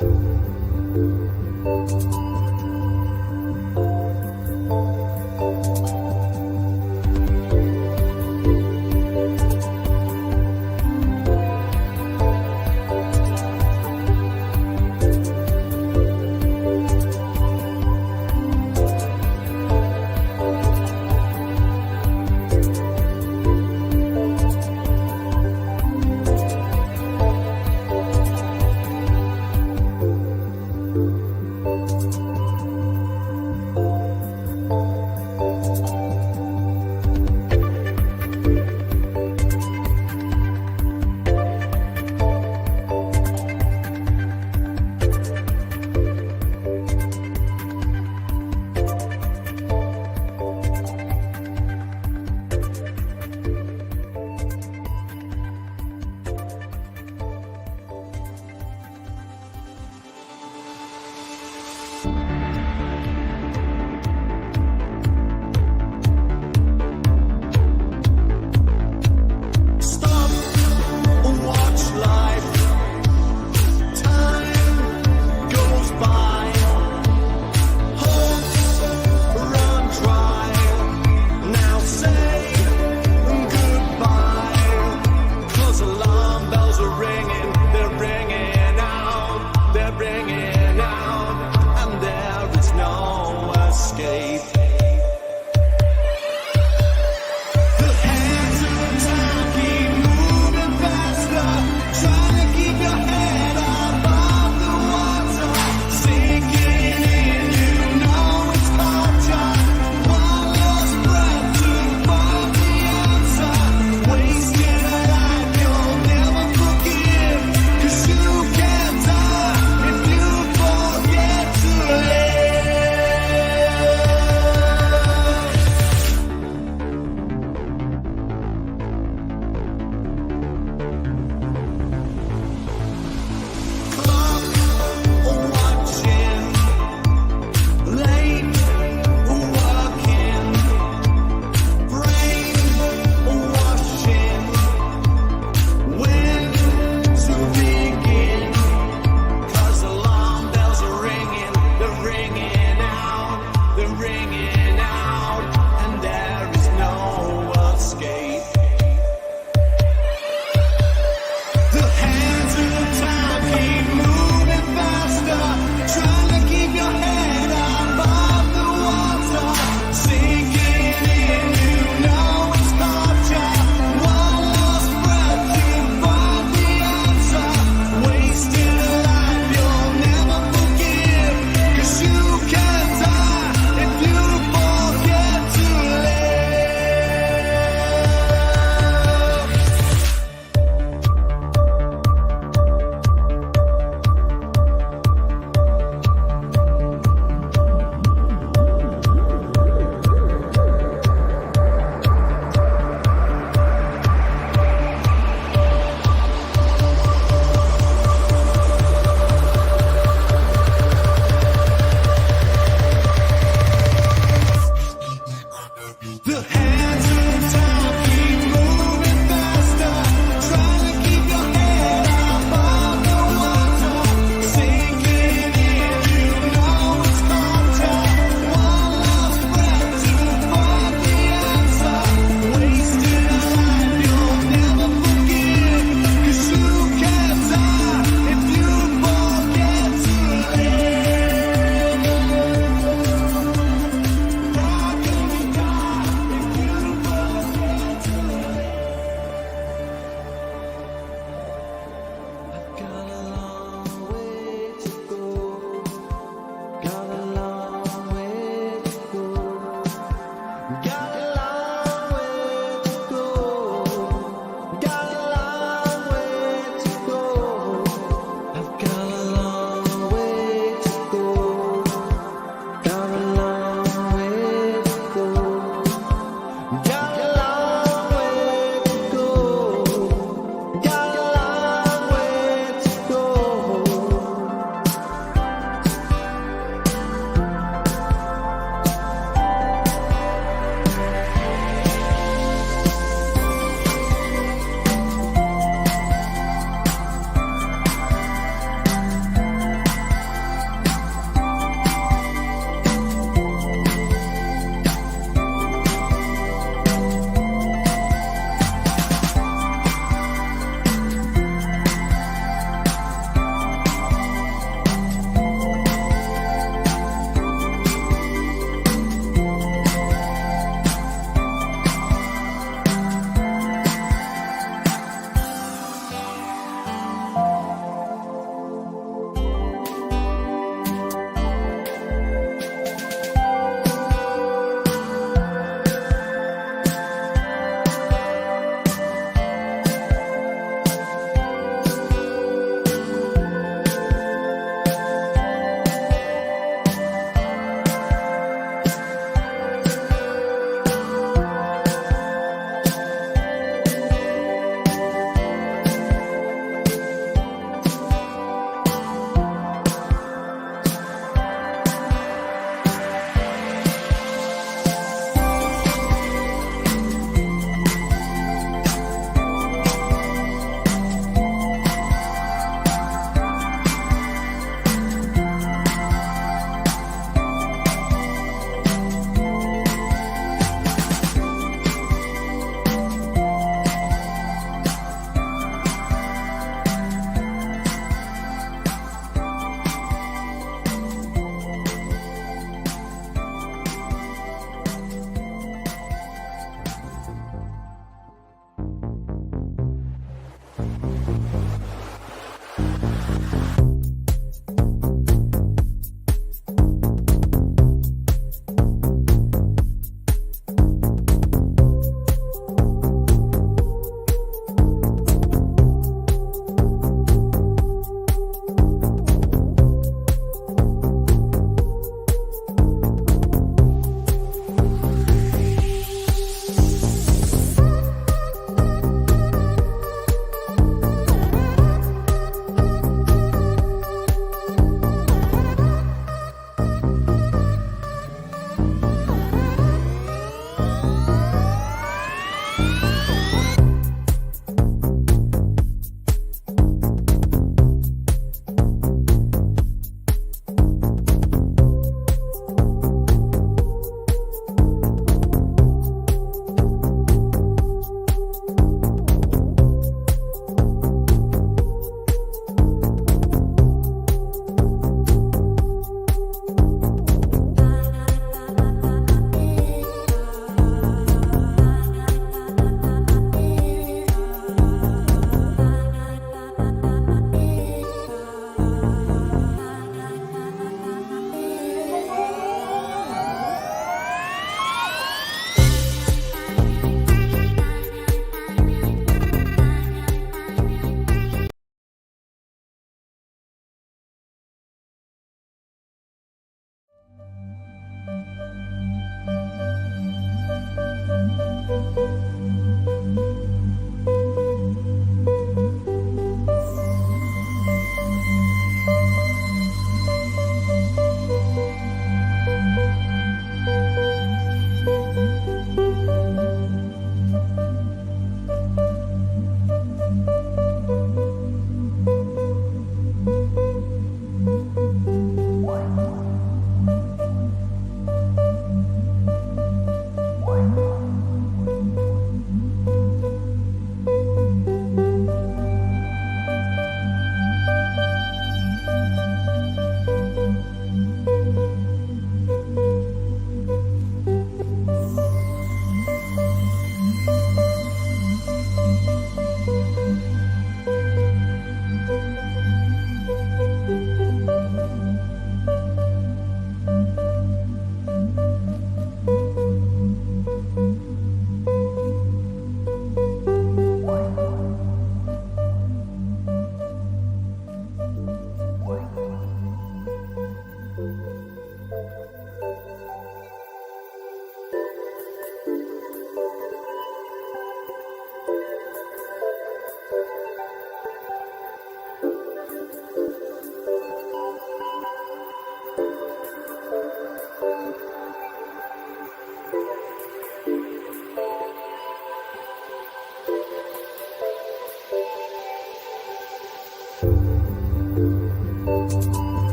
you.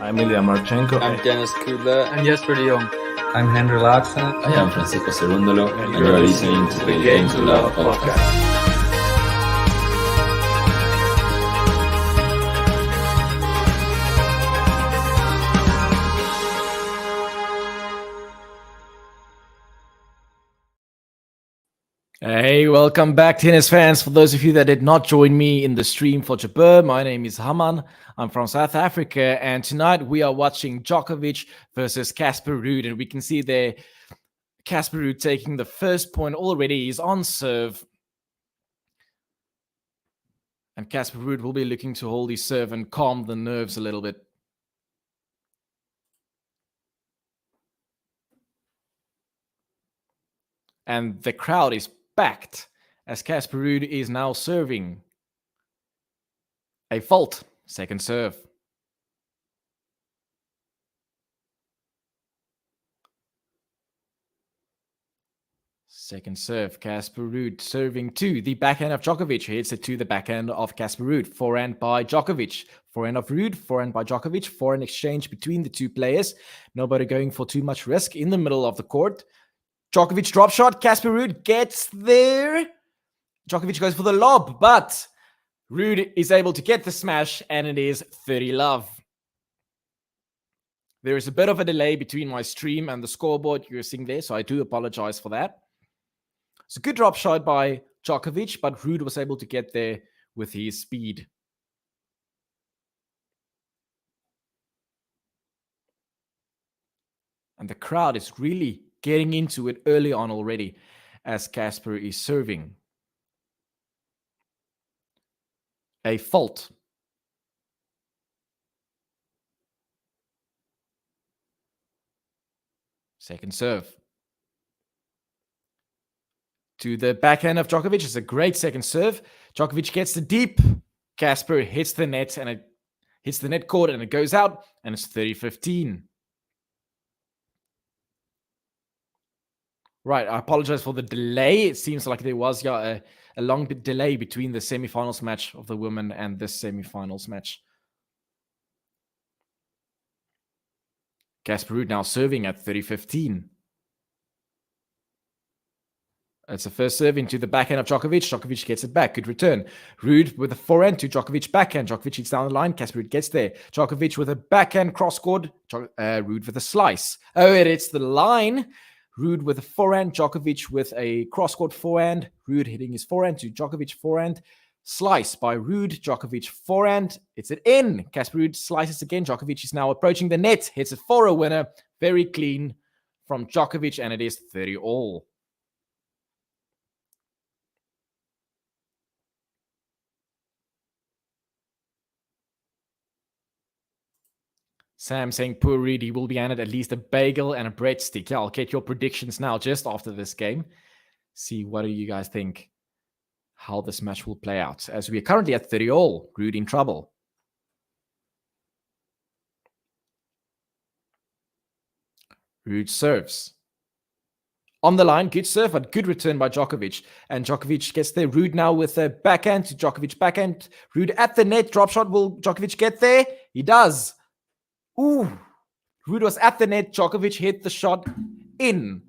I'm Ilya Marchenko. I'm Dennis Kudla. I'm Jesper de Jong. I'm Henry Laakson. I am Francisco Cerundolo, and you are listening to the Game to Love podcast. Hey, welcome back, tennis fans. For those of you that did not join me in the stream for Jabir, my name is Haman. I'm from South Africa, and tonight we are watching Djokovic versus Casper Ruud, and we can see there Casper Ruud taking the first point already. He's on serve, and Casper Ruud will be looking to hold his serve and calm the nerves a little bit. And the crowd is packed as Casper Ruud is now serving. A fault, second serve. Second serve, Casper Ruud serving to the backhand of Djokovic. Hits it to the backhand of Casper Ruud. Forehand by Djokovic. Forehand of Ruud. Forehand by Djokovic. Forehand exchange between the two players. Nobody going for too much risk in the middle of the court. Djokovic drop shot. Casper Ruud gets there. Djokovic goes for the lob, but Ruud is able to get the smash, and it is 30-love. There is a bit of a delay between my stream and the scoreboard you're seeing there, so I do apologize for that. It's a good drop shot by Djokovic, but Ruud was able to get there with his speed. And the crowd is really getting into it early on already as Casper is serving. A fault. Second serve. To the backhand of Djokovic. It's a great second serve. Djokovic gets the deep. Casper hits the net, and it hits the net cord, and it goes out, and it's 30-15. Right, I apologize for the delay. It seems like there was a long delay between the semifinals match of the women and this semifinals match. Casper Ruud now serving at 30-15. It's the first serve into the backhand of Djokovic. Djokovic gets it back. Good return. Ruud with a forehand to Djokovic backhand. Djokovic hits down the line. Casper Ruud gets there. Djokovic with a backhand cross-court. Ruud with a slice. Oh, it hits the line. Ruud with a forehand. Djokovic with a cross-court forehand. Ruud hitting his forehand to Djokovic forehand. Slice by Ruud. Djokovic forehand. It's it in. Casper Ruud slices again. Djokovic is now approaching the net. Hits it for a winner. Very clean from Djokovic, and it is 30-all. Sam saying, poor Ruud, he will be handed at least a bagel and a breadstick. Yeah, I'll get your predictions now just after this game. See, what do you guys think? How this match will play out. As we are currently at 30-all. Ruud in trouble. Ruud serves. On the line, good serve, but good return by Djokovic. And Djokovic gets there. Ruud now with a backhand to Djokovic backhand. Ruud at the net. Drop shot. Will Djokovic get there? He does. Ooh, Ruud was at the net. Djokovic hit the shot in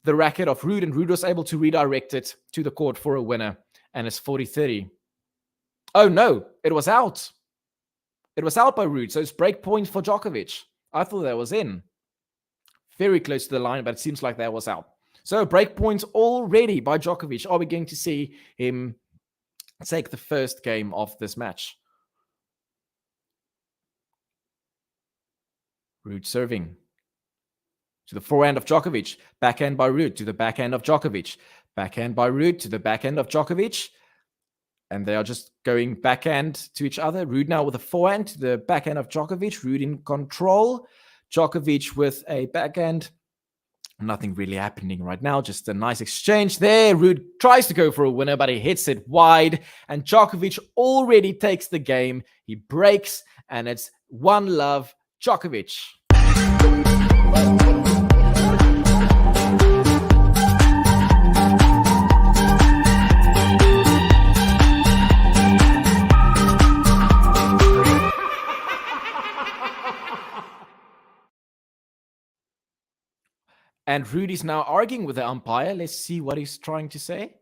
the racket of Ruud, and Ruud was able to redirect it to the court for a winner, and it's 40-30. Oh, no, it was out. It was out by Ruud, so it's break point for Djokovic. I thought that was in. Very close to the line, but it seems like that was out. So break points already by Djokovic. Are we going to see him take the first game of this match? Ruud serving. To the forehand of Djokovic. Backhand by Ruud to the backhand of Djokovic. Backhand by Ruud to the backhand of Djokovic. And they are just going backhand to each other. Ruud now with a forehand to the backhand of Djokovic. Ruud in control. Djokovic with a backhand. Nothing really happening right now. Just a nice exchange there. Ruud tries to go for a winner, but he hits it wide. And Djokovic already takes the game. He breaks, and it's 1-love. Djokovic. And Ruud is now arguing with the umpire. Let's see what he's trying to say.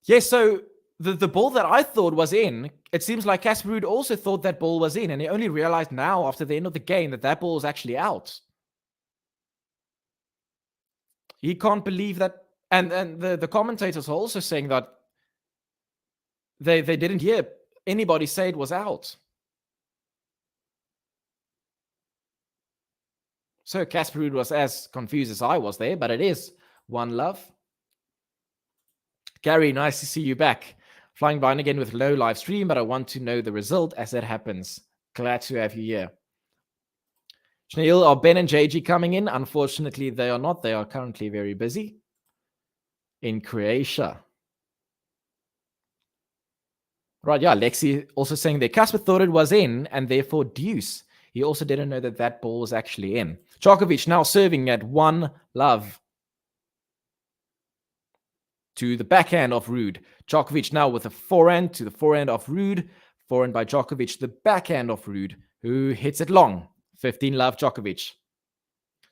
Yes, so the ball that I thought was in, it seems like Casper Ruud also thought that ball was in, and he only realized now after the end of the game that that ball was actually out. He can't believe that. And the commentators are also saying that they didn't hear anybody say it was out. So Casper Ruud was as confused as I was there, but it is 1-love. Gary, nice to see you back. Flying blind again with low live stream, but I want to know the result as it happens. Glad to have you here. Snail, are Ben and JG coming in? Unfortunately, they are not. They are currently very busy in Croatia. Right, yeah, Lexi also saying that Casper thought it was in, and therefore deuce. He also didn't know that that ball was actually in. Djokovic now serving at 1-love. To the backhand of Ruud. Djokovic now with a forehand to the forehand of Ruud. Forehand by Djokovic to the backhand of Ruud, who hits it long. 15-love Djokovic.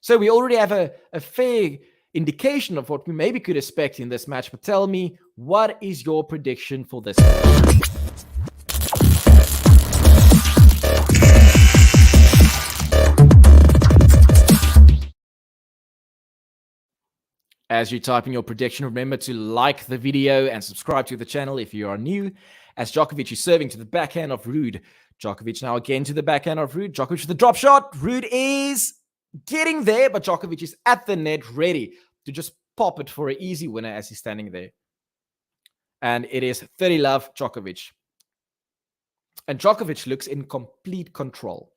So we already have a fair indication of what we maybe could expect in this match. But tell me, what is your prediction for this? As you type in your prediction, remember to like the video and subscribe to the channel if you are new. As Djokovic is serving to the backhand of Ruud. Djokovic now again to the backhand of Ruud. Djokovic with the drop shot. Ruud is getting there, but Djokovic is at the net ready to just pop it for an easy winner as he's standing there. And it is 30-love Djokovic. And Djokovic looks in complete control.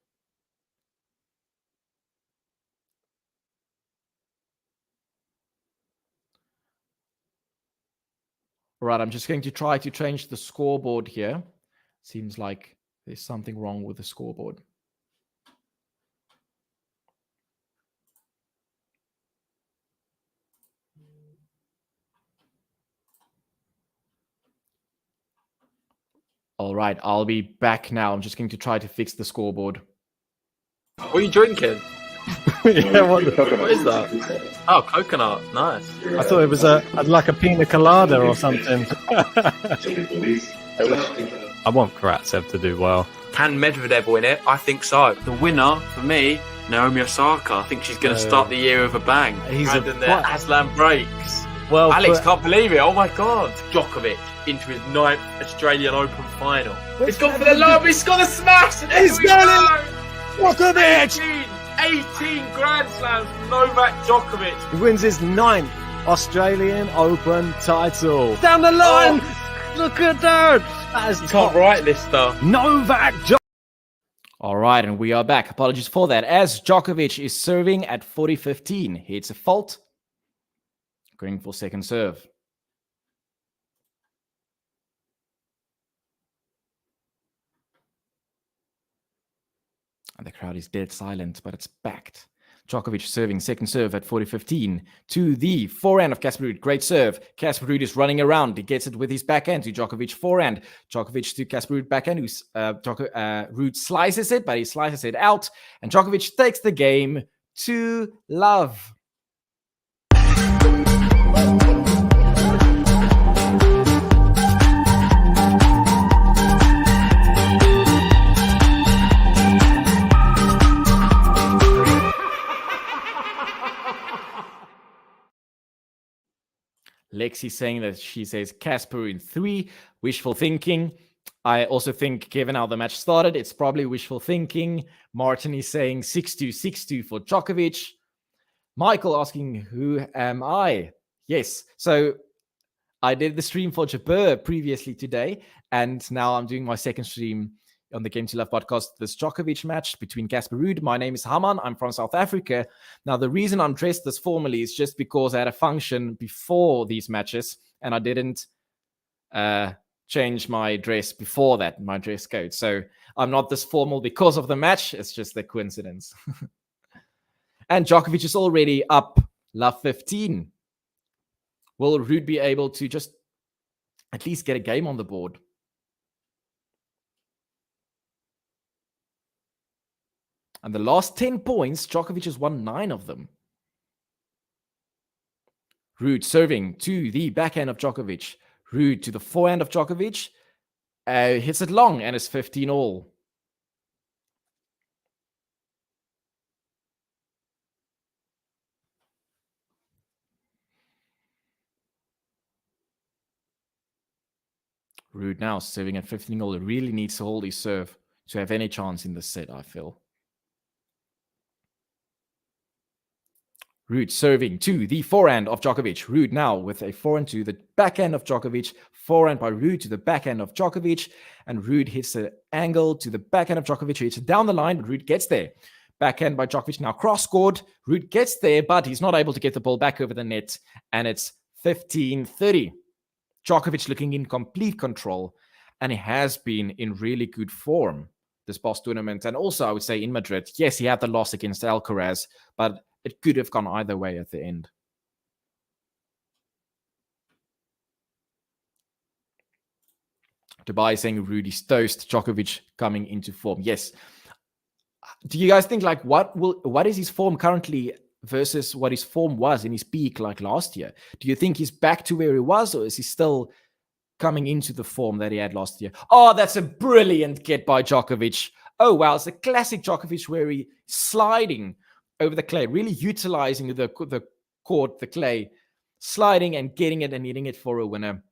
All right, I'm just going to try to change the scoreboard here. Seems like there's something wrong with the scoreboard. All right, I'll be back now. I'm just going to try to fix the scoreboard. What are you drinking? Yeah, what is that? Oh, coconut. Nice. I thought it was like a pina colada or something. I want Karatsev to do well. Can Medvedev win it? I think so. The winner, for me, Naomi Osaka. I think she's going to start the year with a bang. And then the Aslan breaks. Well, Alex can't believe it. Oh my God. Djokovic into his 9th Australian Open final. He's gone for the lob. He's got a smash. And He's got it. Djokovic. 18 Grand Slams from Novak Djokovic. He wins his 9th Australian Open title. Down the line. Oh. Look at that. You can't write this stuff. Novak Djokovic. All right, and we are back. Apologies for that. As Djokovic is serving at 40-15, hits a fault. Going for second serve. And the crowd is dead silent, but it's backed. Djokovic serving second serve at 40-15 to the forehand of Casper Ruud. Great serve. Casper Ruud is running around. He gets it with his backhand to Djokovic forehand. Djokovic to Casper Ruud backhand. Ruud slices it, but he slices it out. And Djokovic takes the game to love. Lexi saying that she says Casper in 3. Wishful thinking. I also think, given how the match started, it's probably wishful thinking. Martin is saying 6-2, 6-2 for Djokovic. Michael asking, who am I? Yes. So I did the stream for Jabeur previously today, and now I'm doing my second stream on the Game to Love podcast, this Djokovic match between Casper Ruud. My name is Haman. I'm from South Africa. Now, the reason I'm dressed this formally is just because I had a function before these matches, and I didn't change my dress before that, my dress code. So I'm not this formal because of the match. It's just a coincidence. And Djokovic is already up love 15. Will Ruud be able to just at least get a game on the board? And the last 10 points, Djokovic has won 9 of them. Ruud serving to the backhand of Djokovic. Ruud to the forehand of Djokovic. Hits it long and is 15 all. Ruud now serving at 15 all. He really needs to hold his serve to have any chance in this set, I feel. Ruud serving to the forehand of Djokovic. Ruud now with a forehand to the backhand of Djokovic. Forehand by Ruud to the backhand of Djokovic. And Ruud hits the angle to the backhand of Djokovic. He hits it down the line, but Ruud gets there. Backhand by Djokovic now cross-scored. Ruud gets there, but he's not able to get the ball back over the net. And it's 15-30. Djokovic looking in complete control. And he has been in really good form this past tournament. And also, I would say in Madrid, yes, he had the loss against Alcaraz, but it could have gone either way at the end. Dubai saying Rudy's toast, Djokovic coming into form. Yes. Do you guys think, like, what is his form currently versus what his form was in his peak like last year? Do you think he's back to where he was, or is he still coming into the form that he had last year? Oh, that's a brilliant get by Djokovic. Oh, wow. It's a classic Djokovic where he's sliding over the clay, really utilizing the court, the clay, sliding and getting it and hitting it for a winner.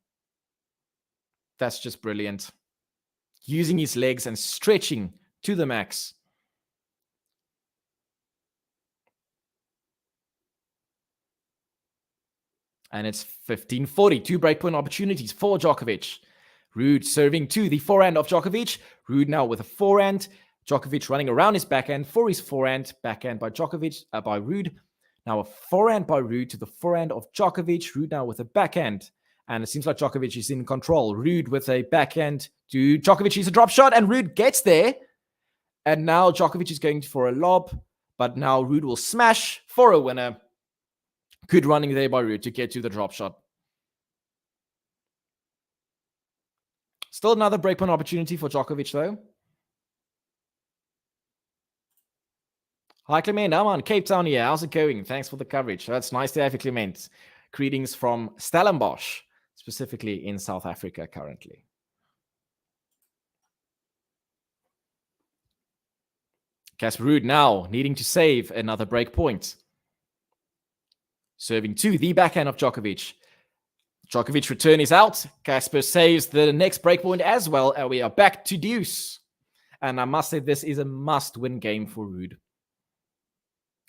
That's just brilliant. Using his legs and stretching to the max. And it's 15-40. 2 breakpoint opportunities for Djokovic. Ruud serving to the forehand of Djokovic. Ruud now with a forehand. Djokovic running around his backhand for his forehand. Backhand by Djokovic, by Ruud. Now a forehand by Ruud to the forehand of Djokovic. Ruud now with a backhand. And it seems like Djokovic is in control. Ruud with a backhand to Djokovic. He's a drop shot, and Ruud gets there. And now Djokovic is going for a lob. But now Ruud will smash for a winner. Good running there by Ruud to get to the drop shot. Still another breakpoint opportunity for Djokovic, though. Hi, Clement. I'm on Cape Town here. How's it going? Thanks for the coverage. That's nice to have you, Clement. Greetings from Stellenbosch, specifically in South Africa currently. Casper Ruud now needing to save another break point. Serving to the backhand of Djokovic. Djokovic return is out. Casper saves the next breakpoint as well. And we are back to deuce. And I must say, this is a must-win game for Ruud.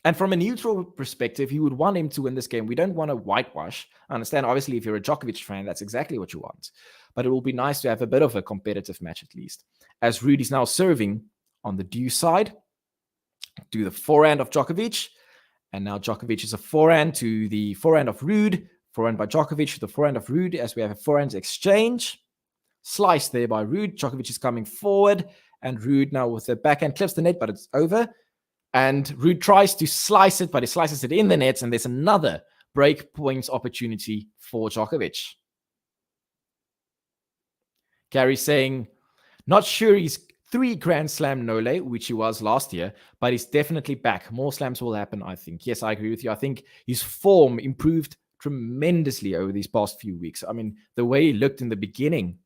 And from a neutral perspective, you would want him to win this game. We don't want to whitewash. I understand, obviously, if you're a Djokovic fan, that's exactly what you want. But it will be nice to have a bit of a competitive match at least. As Ruud is now serving on the deuce side to the forehand of Djokovic. And now Djokovic is a forehand to the forehand of Ruud. Forehand by Djokovic to the forehand of Ruud as we have a forehand exchange. Slice there by Ruud. Djokovic is coming forward. And Ruud now with the backhand clips the net, but it's over. And Ruud tries to slice it, but he slices it in the net. And there's another break points opportunity for Djokovic. Gary saying, not sure he's 3 Grand Slam Nole, which he was last year, but he's definitely back. More slams will happen, I think. Yes, I agree with you. I think his form improved tremendously over these past few weeks. I mean, the way he looked in the beginning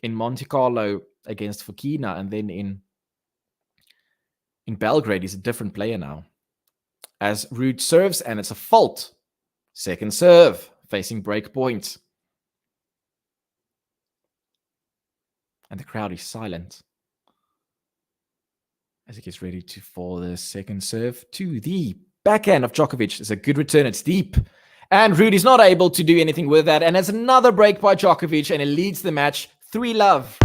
in Monte Carlo against Fokina and then in Belgrade, he's a different player now. As Ruud serves, and it's a fault. Second serve, facing break point. And the crowd is silent as he gets ready for the second serve to the backhand of Djokovic. It's a good return. It's deep. And Ruud is not able to do anything with that. And it's another break by Djokovic, and it leads the match 3-love.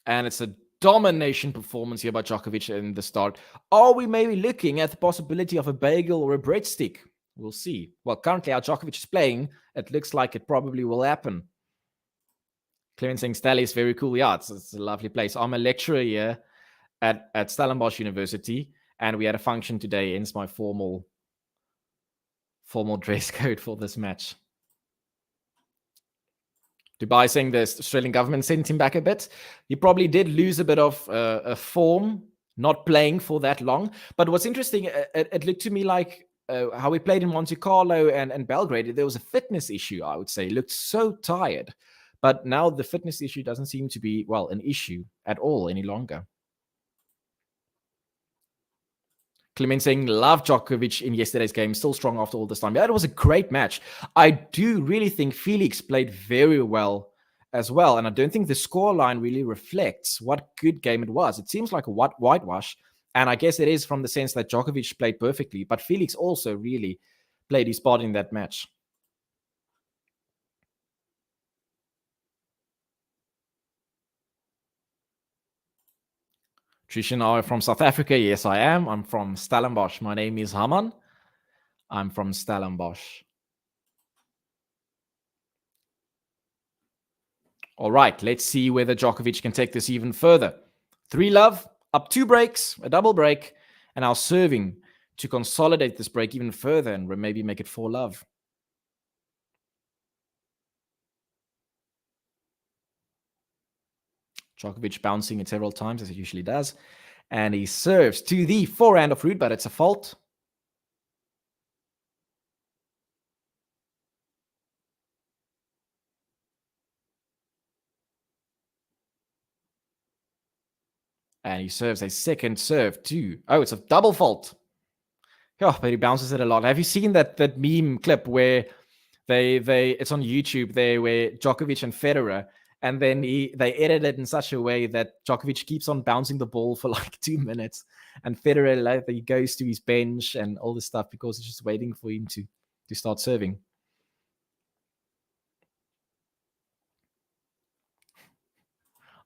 And it's a domination performance here by Djokovic in the start. Are we maybe looking at the possibility of a bagel or a breadstick? We'll see. Well, currently how Djokovic is playing, it looks like it probably will happen. Clement saying Stally is very cool. Yeah, it's a lovely place. I'm a lecturer here at Stellenbosch University, and we had a function today, hence my formal dress code for this match. Dubai saying the Australian government sent him back a bit. He probably did lose a bit of a form, not playing for that long. But what's interesting, it looked to me like how he played in Monte Carlo and Belgrade. There was a fitness issue, I would say. He looked so tired. But now the fitness issue doesn't seem to be, well, an issue at all any longer. Clement saying, love Djokovic in yesterday's game. Still strong after all this time. Yeah, it was a great match. I do really think Felix played very well as well. And I don't think the scoreline really reflects what good game it was. It seems like a whitewash. And I guess it is from the sense that Djokovic played perfectly. But Felix also really played his part in that match. Trishan, are you from South Africa? Yes, I am. I'm from Stellenbosch. My name is Haman. I'm from Stellenbosch. All right, let's see whether Djokovic can take this even further. 3-love, up 2 breaks, a double break, and now serving to consolidate this break even further and maybe make it 4-love. Djokovic bouncing it several times, as he usually does. And he serves to the forehand of Ruud, but it's a fault. And he serves a second serve to... Oh, it's a double fault. Oh, but he bounces it a lot. Have you seen that meme clip where it's on YouTube there, where Djokovic and Federer, and then they edit it in such a way that Djokovic keeps on bouncing the ball for like 2 minutes, and Federer, he goes to his bench and all this stuff because he's just waiting for him to start serving.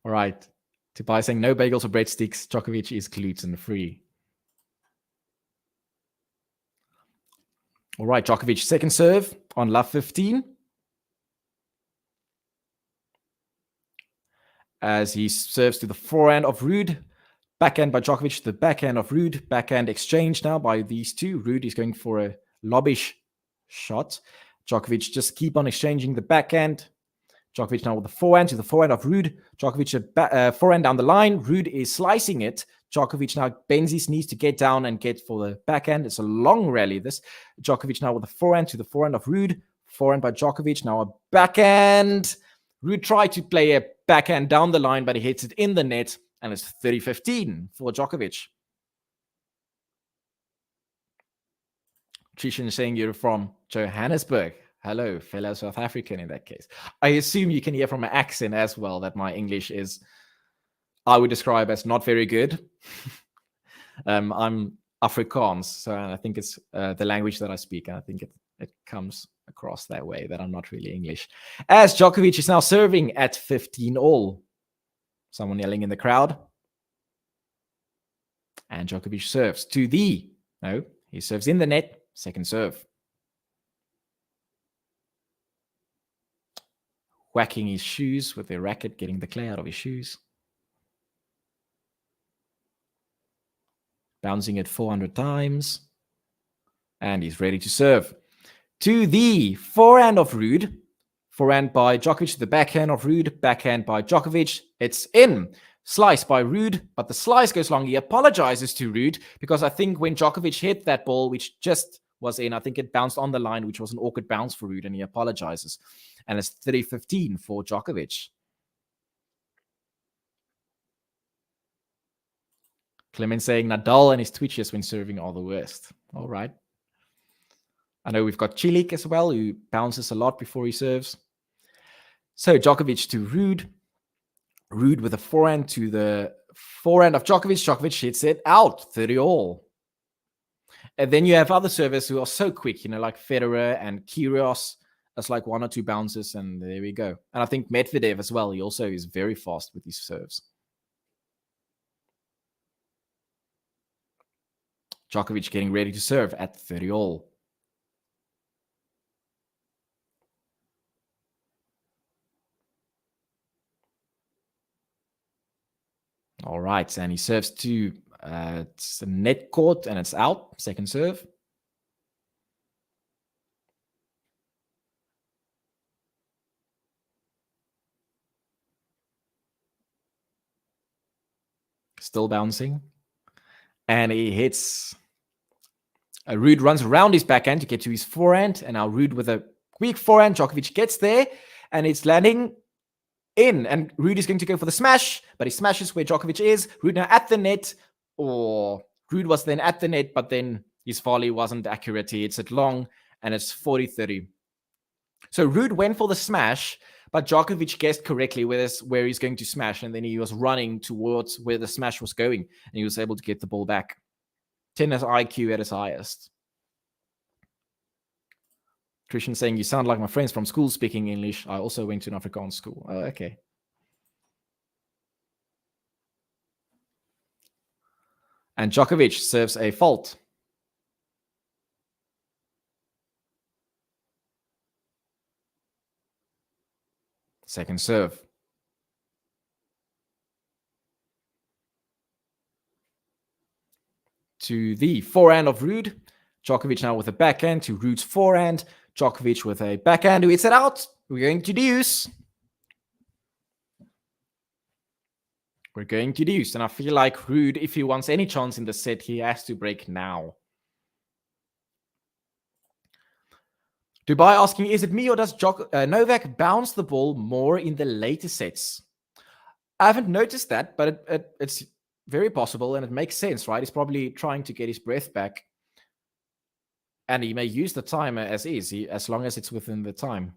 All right. Tobias saying no bagels or breadsticks. Djokovic is gluten free. All right, Djokovic, second serve on love 15. As he serves to the forehand of Ruud. Backhand by Djokovic to the backhand of Ruud. Backhand exchange now by these two. Ruud is going for a lobbish shot. Djokovic just keep on exchanging the backhand. Djokovic now with the forehand to the forehand of Ruud. Djokovic forehand down the line. Ruud is slicing it. Djokovic now bends his knees to get down and get for the backhand. It's a long rally, this. Djokovic now with the forehand to the forehand of Ruud. Forehand by Djokovic. Now a backhand. Ruud tried to play a backhand down the line, but he hits it in the net. And it's 30-15 for Djokovic. Trishan is saying you're from Johannesburg. Hello, fellow South African in that case. I assume you can hear from my accent as well that my English is, I would describe as not very good. I'm Afrikaans, so I think it's the language that I speak. And I think it comes across that way, that I'm not really English. As Djokovic is now serving at 15-all. Someone yelling in the crowd. And Djokovic serves to he serves in the net. Second serve. Whacking his shoes with the racket, getting the clay out of his shoes. Bouncing it 400 times. And he's ready to serve. To the forehand of Ruud. Forehand by Djokovic to the backhand of Ruud. Backhand by Djokovic. It's in. Slice by Ruud, but the slice goes long. He apologizes to Ruud because I think when Djokovic hit that ball, which just was in, I think it bounced on the line, which was an awkward bounce for Ruud, and he apologizes. And it's 30-15 for Djokovic. Clement saying Nadal and his twitches when serving are the worst. All right. I know we've got Cilic as well, who bounces a lot before he serves. So Djokovic to Ruud. Ruud with a forehand to the forehand of Djokovic. Djokovic hits it out, 30-all. And then you have other servers who are so quick, like Federer and Kyrgios. That's like 1 or 2 bounces, and there we go. And I think Medvedev as well. He also is very fast with his serves. Djokovic getting ready to serve at 30-all. All right, and he serves to it's a net court, and it's out. Second serve. Still bouncing. And he hits. Ruud runs around his backhand to get to his forehand, and now Ruud with a quick forehand. Djokovic gets there, and it's landing in, and Ruud is going to go for the smash, but he smashes where Djokovic is. Ruud now at the net, or Ruud was then at the net, but then his volley wasn't accurate. He hits it long, and it's 40-30. So Ruud went for the smash, but Djokovic guessed correctly where he's going to smash, and then he was running towards where the smash was going, and he was able to get the ball back. Tennis IQ at its highest. Christian saying, you sound like my friends from school speaking English. I also went to an Afrikaans school. Oh, okay. And Djokovic serves a fault. Second serve. To the forehand of Ruud. Djokovic now with a backhand to Ruud's forehand. Djokovic with a backhand who hits it out. We're going to deuce. We're going to deuce. And I feel like Ruud, if he wants any chance in the set, he has to break now. Dubai asking, is it me or does Novak bounce the ball more in the later sets? I haven't noticed that, but it's very possible and it makes sense, right? He's probably trying to get his breath back. And he may use the timer as is, as long as it's within the time.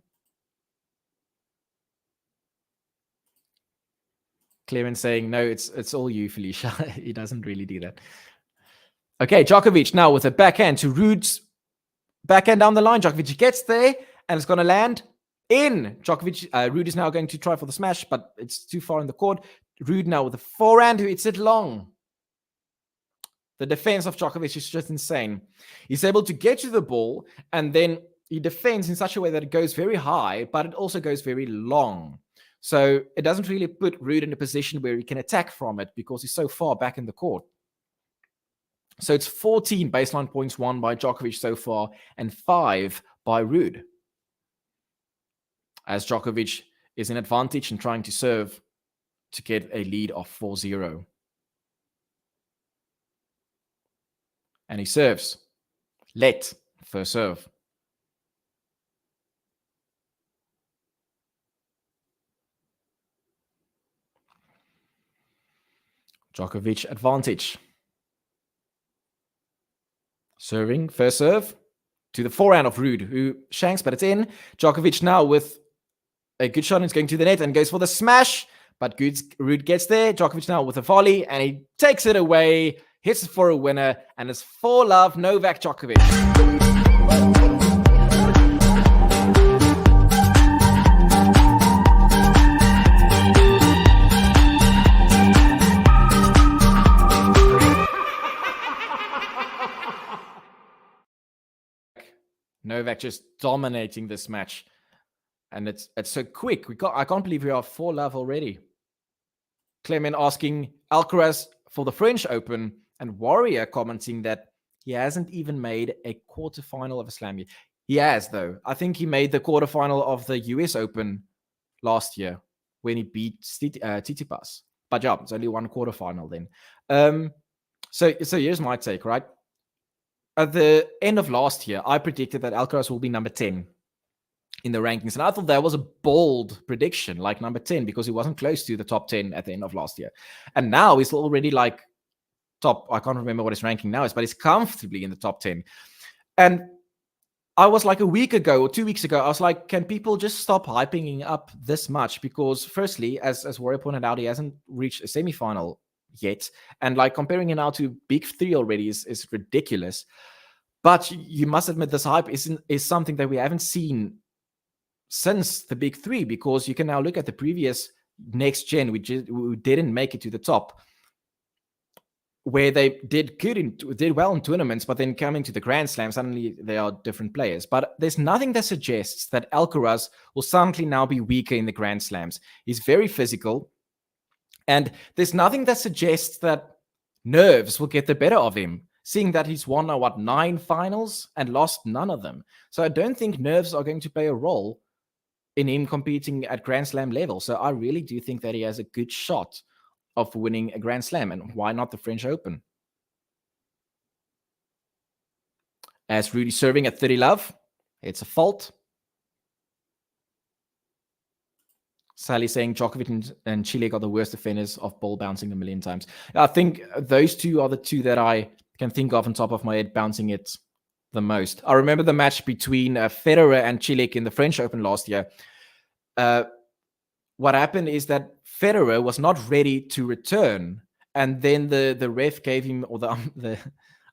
Clement saying, no, it's all you, Felicia. He doesn't really do that. Okay, Djokovic now with a backhand to Ruud's backhand down the line. Djokovic gets there and it's going to land in. Ruud is now going to try for the smash, but it's too far in the court. Ruud now with a forehand who hits it long. The defense of Djokovic is just insane. He's able to get to the ball and then he defends in such a way that it goes very high, but it also goes very long. So it doesn't really put Ruud in a position where he can attack from it because he's so far back in the court. So it's 14 baseline points won by Djokovic so far and 5 by Ruud. As Djokovic is in advantage and trying to serve to get a lead of 4-0. And he serves. Let, first serve. Djokovic advantage. Serving, first serve. To the forehand of Ruud, who shanks, but it's in. Djokovic now with a good shot and is going to the net and goes for the smash. But Ruud gets there. Djokovic now with a volley and he takes it away. Hits it for a winner, and it's 4-love Novak Djokovic. Novak just dominating this match. And it's so quick. I can't believe we are 4-love already. Clement asking Alcaraz for the French Open. And Warrior commenting that he hasn't even made a quarterfinal of a slam yet. He has, though. I think he made the quarterfinal of the US Open last year when he beat Tsitsipas. But yeah, it's only one quarterfinal then. So here's my take, right? At the end of last year, I predicted that Alcaraz will be number 10 in the rankings. And I thought that was a bold prediction, like number 10, because he wasn't close to the top 10 at the end of last year. And now he's already like top, I can't remember what his ranking now is, but he's comfortably in the top 10. And I was like a week ago or 2 weeks ago, I was like, can people just stop hyping up this much? Because firstly, as Warrior pointed out, he hasn't reached a semifinal yet. And like comparing him now to Big Three already is ridiculous. But you must admit this hype is something that we haven't seen since the Big Three, because you can now look at the previous next gen, who didn't make it to the top, where they did well in tournaments, but then coming to the Grand Slam, suddenly they are different players. But there's nothing that suggests that Alcaraz will suddenly now be weaker in the Grand Slams. He's very physical, and there's nothing that suggests that nerves will get the better of him, seeing that he's won 9 finals and lost none of them. So I don't think nerves are going to play a role in him competing at Grand Slam level. So I really do think that he has a good shot of winning a Grand Slam, and why not the French Open? As Rudy serving at 30-love, it's a fault. Sally saying Djokovic and Cilic are the worst defenders of ball bouncing a million times. I think those two are the two that I can think of on top of my head bouncing it the most. I remember the match between Federer and Cilic in the French Open last year. What happened is that Federer was not ready to return, and then the ref gave him, or the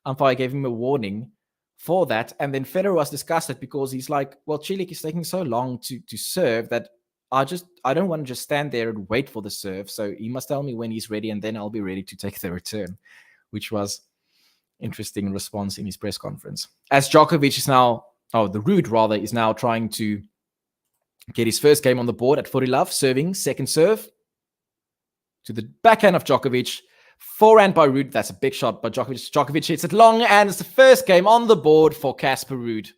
umpire gave him a warning for that, and then Federer was disgusted because he's like, well, Cilic is taking so long to serve that I don't want to just stand there and wait for the serve, so he must tell me when he's ready, and then I'll be ready to take the return, which was interesting response in his press conference. As Djokovic is now, the Ruud rather, is now trying to get his first game on the board at 40 love, serving second serve to the backhand of Djokovic. Forehand by Ruud. That's a big shot by Djokovic. Djokovic hits it long, and it's the first game on the board for Casper Ruud.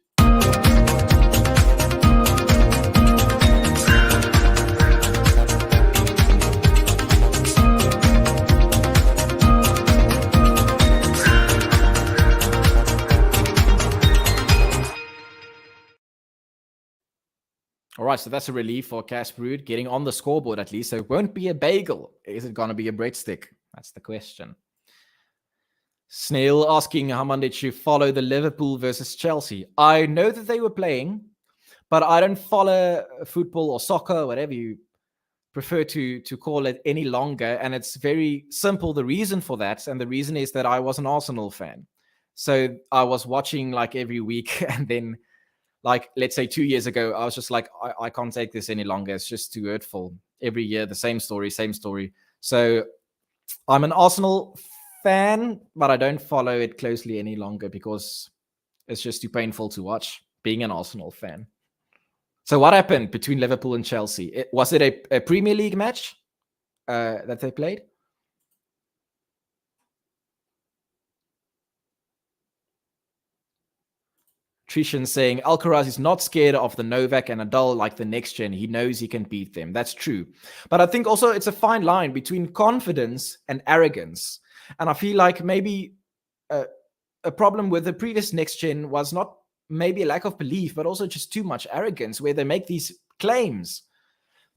All right, so that's a relief for Casper Ruud, getting on the scoreboard at least. So it won't be a bagel. Is it going to be a breadstick? That's the question. Snail asking, Haman, did you follow the Liverpool versus Chelsea? I know that they were playing, but I don't follow football or soccer, whatever you prefer to call it, any longer. And it's very simple, the reason for that. And the reason is that I was an Arsenal fan. So I was watching like every week, and then like, let's say 2 years ago, I was just like, I can't take this any longer. It's just too hurtful. Every year, the same story. So I'm an Arsenal fan, but I don't follow it closely any longer because it's just too painful to watch being an Arsenal fan. So what happened between Liverpool and Chelsea? Was it a Premier League match that they played? Trishan saying, Alcaraz is not scared of the Novak and Nadal like the next gen. He knows he can beat them. That's true. But I think also it's a fine line between confidence and arrogance. And I feel like maybe a problem with the previous next gen was not maybe a lack of belief, but also just too much arrogance, where they make these claims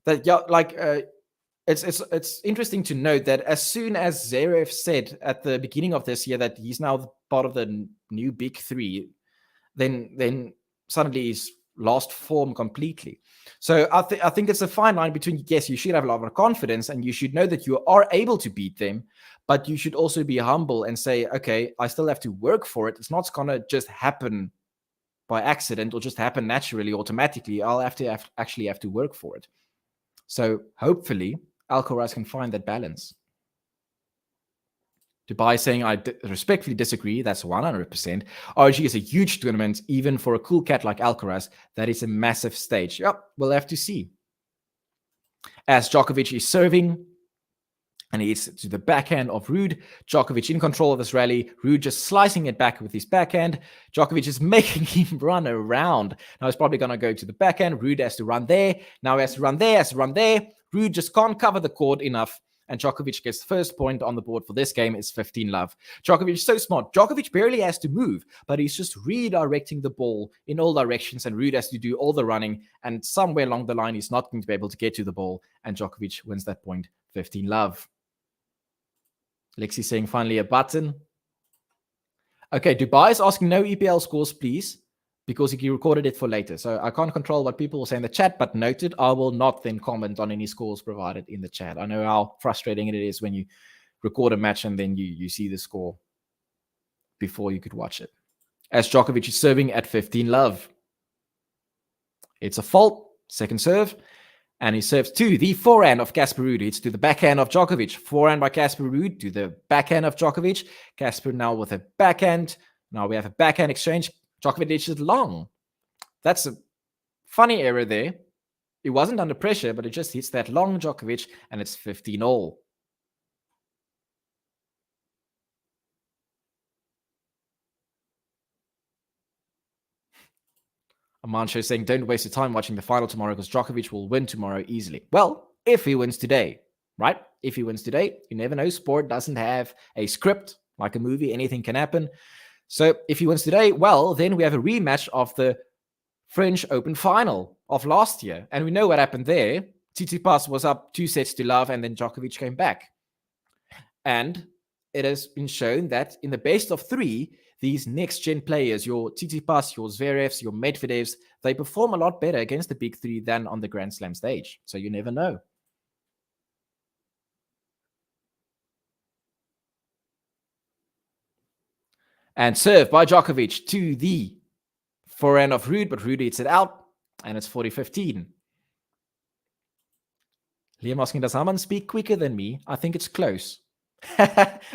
that, it's interesting to note that as soon as Zverev said at the beginning of this year that he's now part of the new big three, then suddenly he's lost form completely. So I think it's a fine line between, yes, you should have a lot of confidence and you should know that you are able to beat them, but you should also be humble and say, okay, I still have to work for it. It's not going to just happen by accident or just happen naturally, automatically. I'll actually have to work for it. So hopefully Alcaraz can find that balance. Dubai saying, I respectfully disagree. That's 100%. RG is a huge tournament, even for a cool cat like Alcaraz. That is a massive stage. Yep, we'll have to see. As Djokovic is serving, and it's to the backhand of Ruud. Djokovic in control of this rally. Ruud just slicing it back with his backhand. Djokovic is making him run around. Now he's probably going to go to the backhand. Ruud has to run there. Now he has to run there, Ruud just can't cover the court enough. And Djokovic gets the first point on the board for this game. It's 15 love. Djokovic is so smart. Djokovic barely has to move, but he's just redirecting the ball in all directions, and Ruud has to do all the running. And somewhere along the line, he's not going to be able to get to the ball. And Djokovic wins that point, 15 love. Lexi saying, finally a button. Okay, Dubai is asking no EPL scores, please, because he recorded it for later. So I can't control what people will say in the chat, but noted, I will not then comment on any scores provided in the chat. I know how frustrating it is when you record a match and then you see the score before you could watch it. As Djokovic is serving at 15 love. It's a fault, second serve, and he serves to the forehand of Casper Ruud. It's to the backhand of Djokovic. Forehand by Casper Ruud to the backhand of Djokovic. Casper now with a backhand. Now we have a backhand exchange. Djokovic ditched it long. That's a funny error there. It wasn't under pressure, but it just hits that long Djokovic, and it's 15-all. Amancho is saying, don't waste your time watching the final tomorrow because Djokovic will win tomorrow easily. Well, if he wins today, right? If he wins today, you never know. Sport doesn't have a script like a movie. Anything can happen. So if he wins today, well, then we have a rematch of the French Open final of last year. And we know what happened there. Tsitsipas was up 2 sets to love, and then Djokovic came back. And it has been shown that in the best of 3, these next-gen players, your Tsitsipas, your Zverevs, your Medvedevs, they perform a lot better against the big 3 than on the Grand Slam stage. So you never know. And serve by Djokovic to the forehand of Ruud, but Ruud hits it out, and it's 40-15. Liam asking, does Haman speak quicker than me? I think it's close.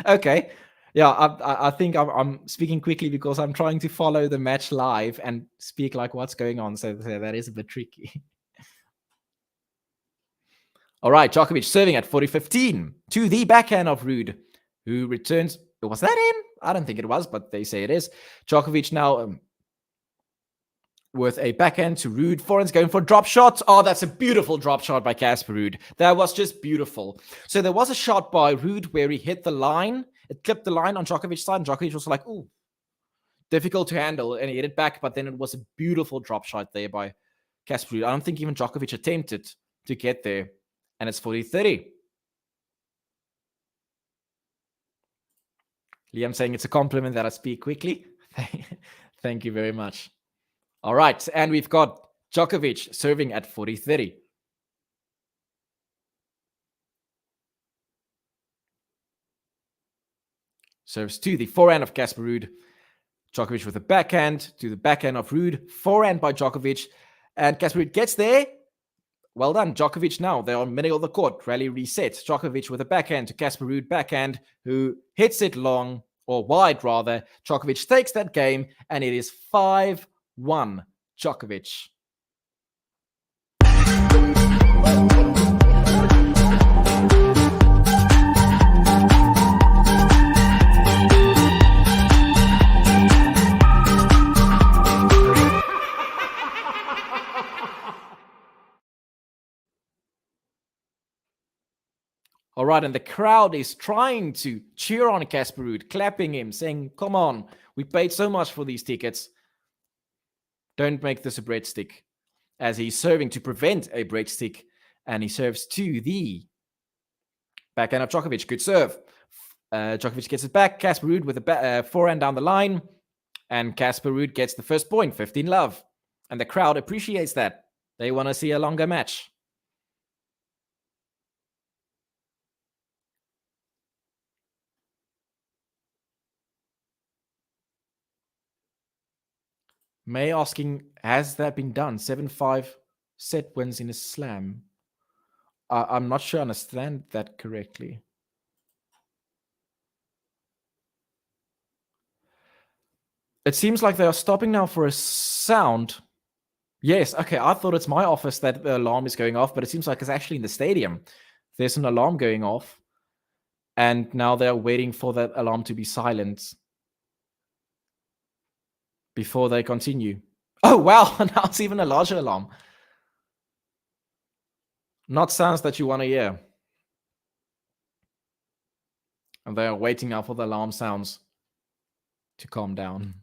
Okay. Yeah, I think I'm speaking quickly because I'm trying to follow the match live and speak like what's going on. So that is a bit tricky. All right, Djokovic serving at 40-15 to the backhand of Ruud, who returns. Was that in? I don't think it was, but they say it is. Djokovic now with a backhand to Ruud. Forehand's going for a drop shot. Oh, that's a beautiful drop shot by Casper Ruud. That was just beautiful. So there was a shot by Ruud where he hit the line. It clipped the line on Djokovic's side, and Djokovic was like, ooh, difficult to handle, and he hit it back, but then it was a beautiful drop shot there by Casper Ruud. I don't think even Djokovic attempted to get there, and it's 40-30. Liam saying it's a compliment that I speak quickly. Thank you very much. All right, and we've got Djokovic serving at 40-30. Serves to the forehand of Casper Ruud. Djokovic with a backhand to the backhand of Ruud. Forehand by Djokovic. And Casper Ruud gets there. Well done. Djokovic now. They're on middle of the court. Rally reset. Djokovic with a backhand to Casper Ruud. Backhand who hits it long, or wide rather. Djokovic takes that game, and it is 5-1 Djokovic. All right, and the crowd is trying to cheer on Casper Ruud, clapping him, saying, come on, we paid so much for these tickets. Don't make this a breadstick. As he's serving to prevent a breadstick, and he serves to the backhand of Djokovic. Good serve. Djokovic gets it back. Casper Ruud with a forehand down the line, and Casper Ruud gets the first point, 15-love. And the crowd appreciates that. They want to see a longer match. May asking, has that been done? 7-5 set wins in a slam. I'm not sure I understand that correctly. It seems like they are stopping now for a sound. Yes, okay, I thought it's my office that the alarm is going off, but it seems like it's actually in the stadium. There's an alarm going off, and now they're waiting for that alarm to be silent before they continue. Oh, wow, now it's even a larger alarm. Not sounds that you want to hear. And they are waiting now for the alarm sounds to calm down.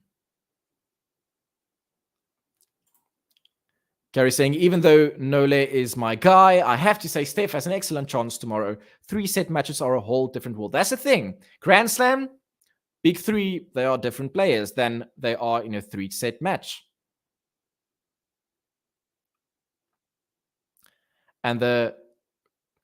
Gary saying, even though Nole is my guy, I have to say Steph has an excellent chance tomorrow. 3-set matches are a whole different world. That's the thing. Grand Slam, Big Three, they are different players than they are in a 3-set match. And the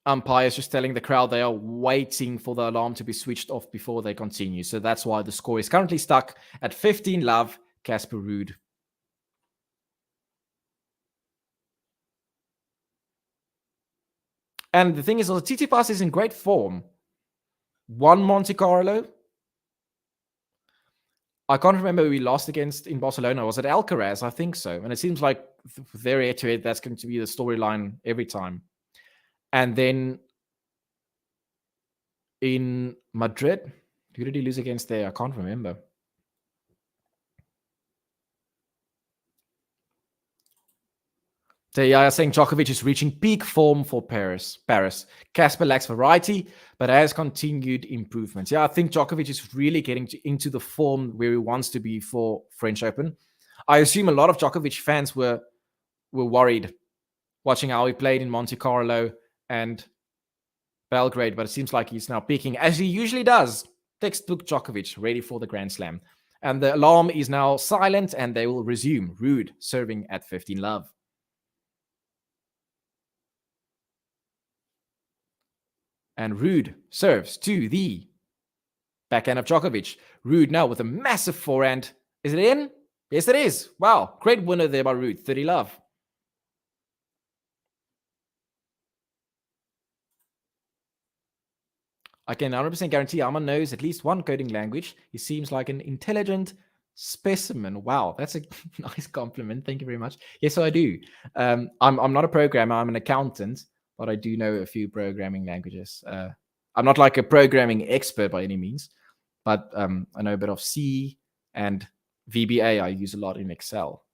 umpire is just telling the crowd they are waiting for the alarm to be switched off before they continue. So that's why the score is currently stuck at 15-love, Casper Ruud. And the thing is, Tsitsipas is in great form. Won Monte Carlo. I can't remember who we lost against in Barcelona. Was it Alcaraz? I think so. And it seems like their head-to-head, that's going to be the storyline every time. And then in Madrid, who did he lose against there? I can't remember. They are saying Djokovic is reaching peak form for Paris. Casper lacks variety, but has continued improvements. Yeah, I think Djokovic is really getting into the form where he wants to be for French Open. I assume a lot of Djokovic fans were worried watching how he played in Monte Carlo and Belgrade, but it seems like he's now peaking, as he usually does. Textbook Djokovic, ready for the Grand Slam. And the alarm is now silent, and they will resume. Ruud serving at 15-love. And Ruud serves to the backhand of Djokovic. Ruud now with a massive forehand. Is it in? Yes, it is. Wow, great winner there by Ruud. 30-love. I can 100% guarantee Arman knows at least one coding language. He seems like an intelligent specimen. Wow, that's a nice compliment. Thank you very much. Yes, I do. I'm not a programmer. I'm an accountant, but I do know a few programming languages. I'm not like a programming expert by any means, but I know a bit of C and VBA. I use a lot in Excel,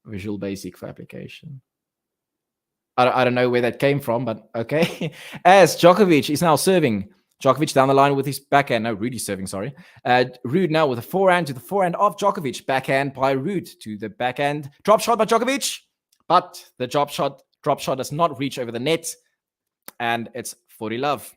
Visual Basic for application. I don't know where that came from, but okay. As Djokovic is now serving. Djokovic down the line with his backhand. No, Ruud is serving, sorry. Ruud now with a forehand to the forehand of Djokovic. Backhand by Ruud to the backhand. Drop shot by Djokovic. But the drop shot does not reach over the net. And it's 40 love.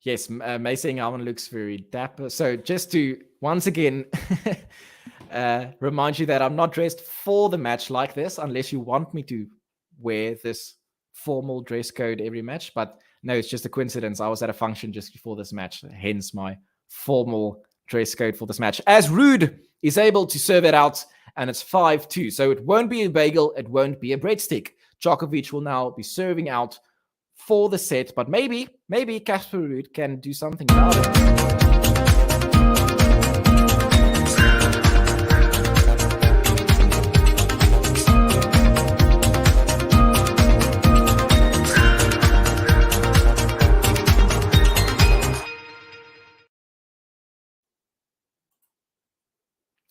Yes, May saying Alman looks very dapper. So just to, once again, remind you that I'm not dressed for the match like this, unless you want me to wear this formal dress code every match. But no, it's just a coincidence. I was at a function just before this match, hence my formal dress code for this match. As Ruud is able to serve it out, and it's 5-2. So it won't be a bagel, it won't be a breadstick. Djokovic will now be serving out for the set, but maybe Casper Ruud can do something about it.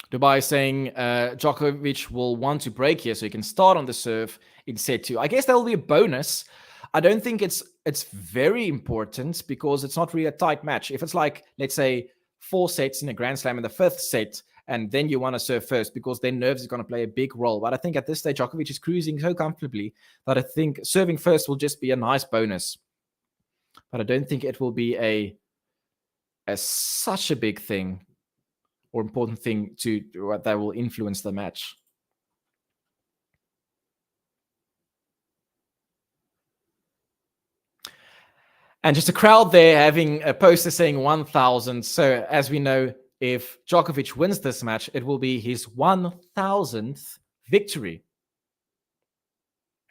Dubai saying Djokovic will want to break here so he can start on the serve in set 2. I guess that will be a bonus. I don't think it's very important because it's not really a tight match. If it's like, let's say, 4 sets in a Grand Slam in the 5th set, and then you want to serve first because then nerves is going to play a big role. But I think at this stage, Djokovic is cruising so comfortably that I think serving first will just be a nice bonus. But I don't think it will be such a big thing or important thing that will influence the match. And just a crowd there having a poster saying 1,000. So as we know, if Djokovic wins this match, it will be his 1,000th victory.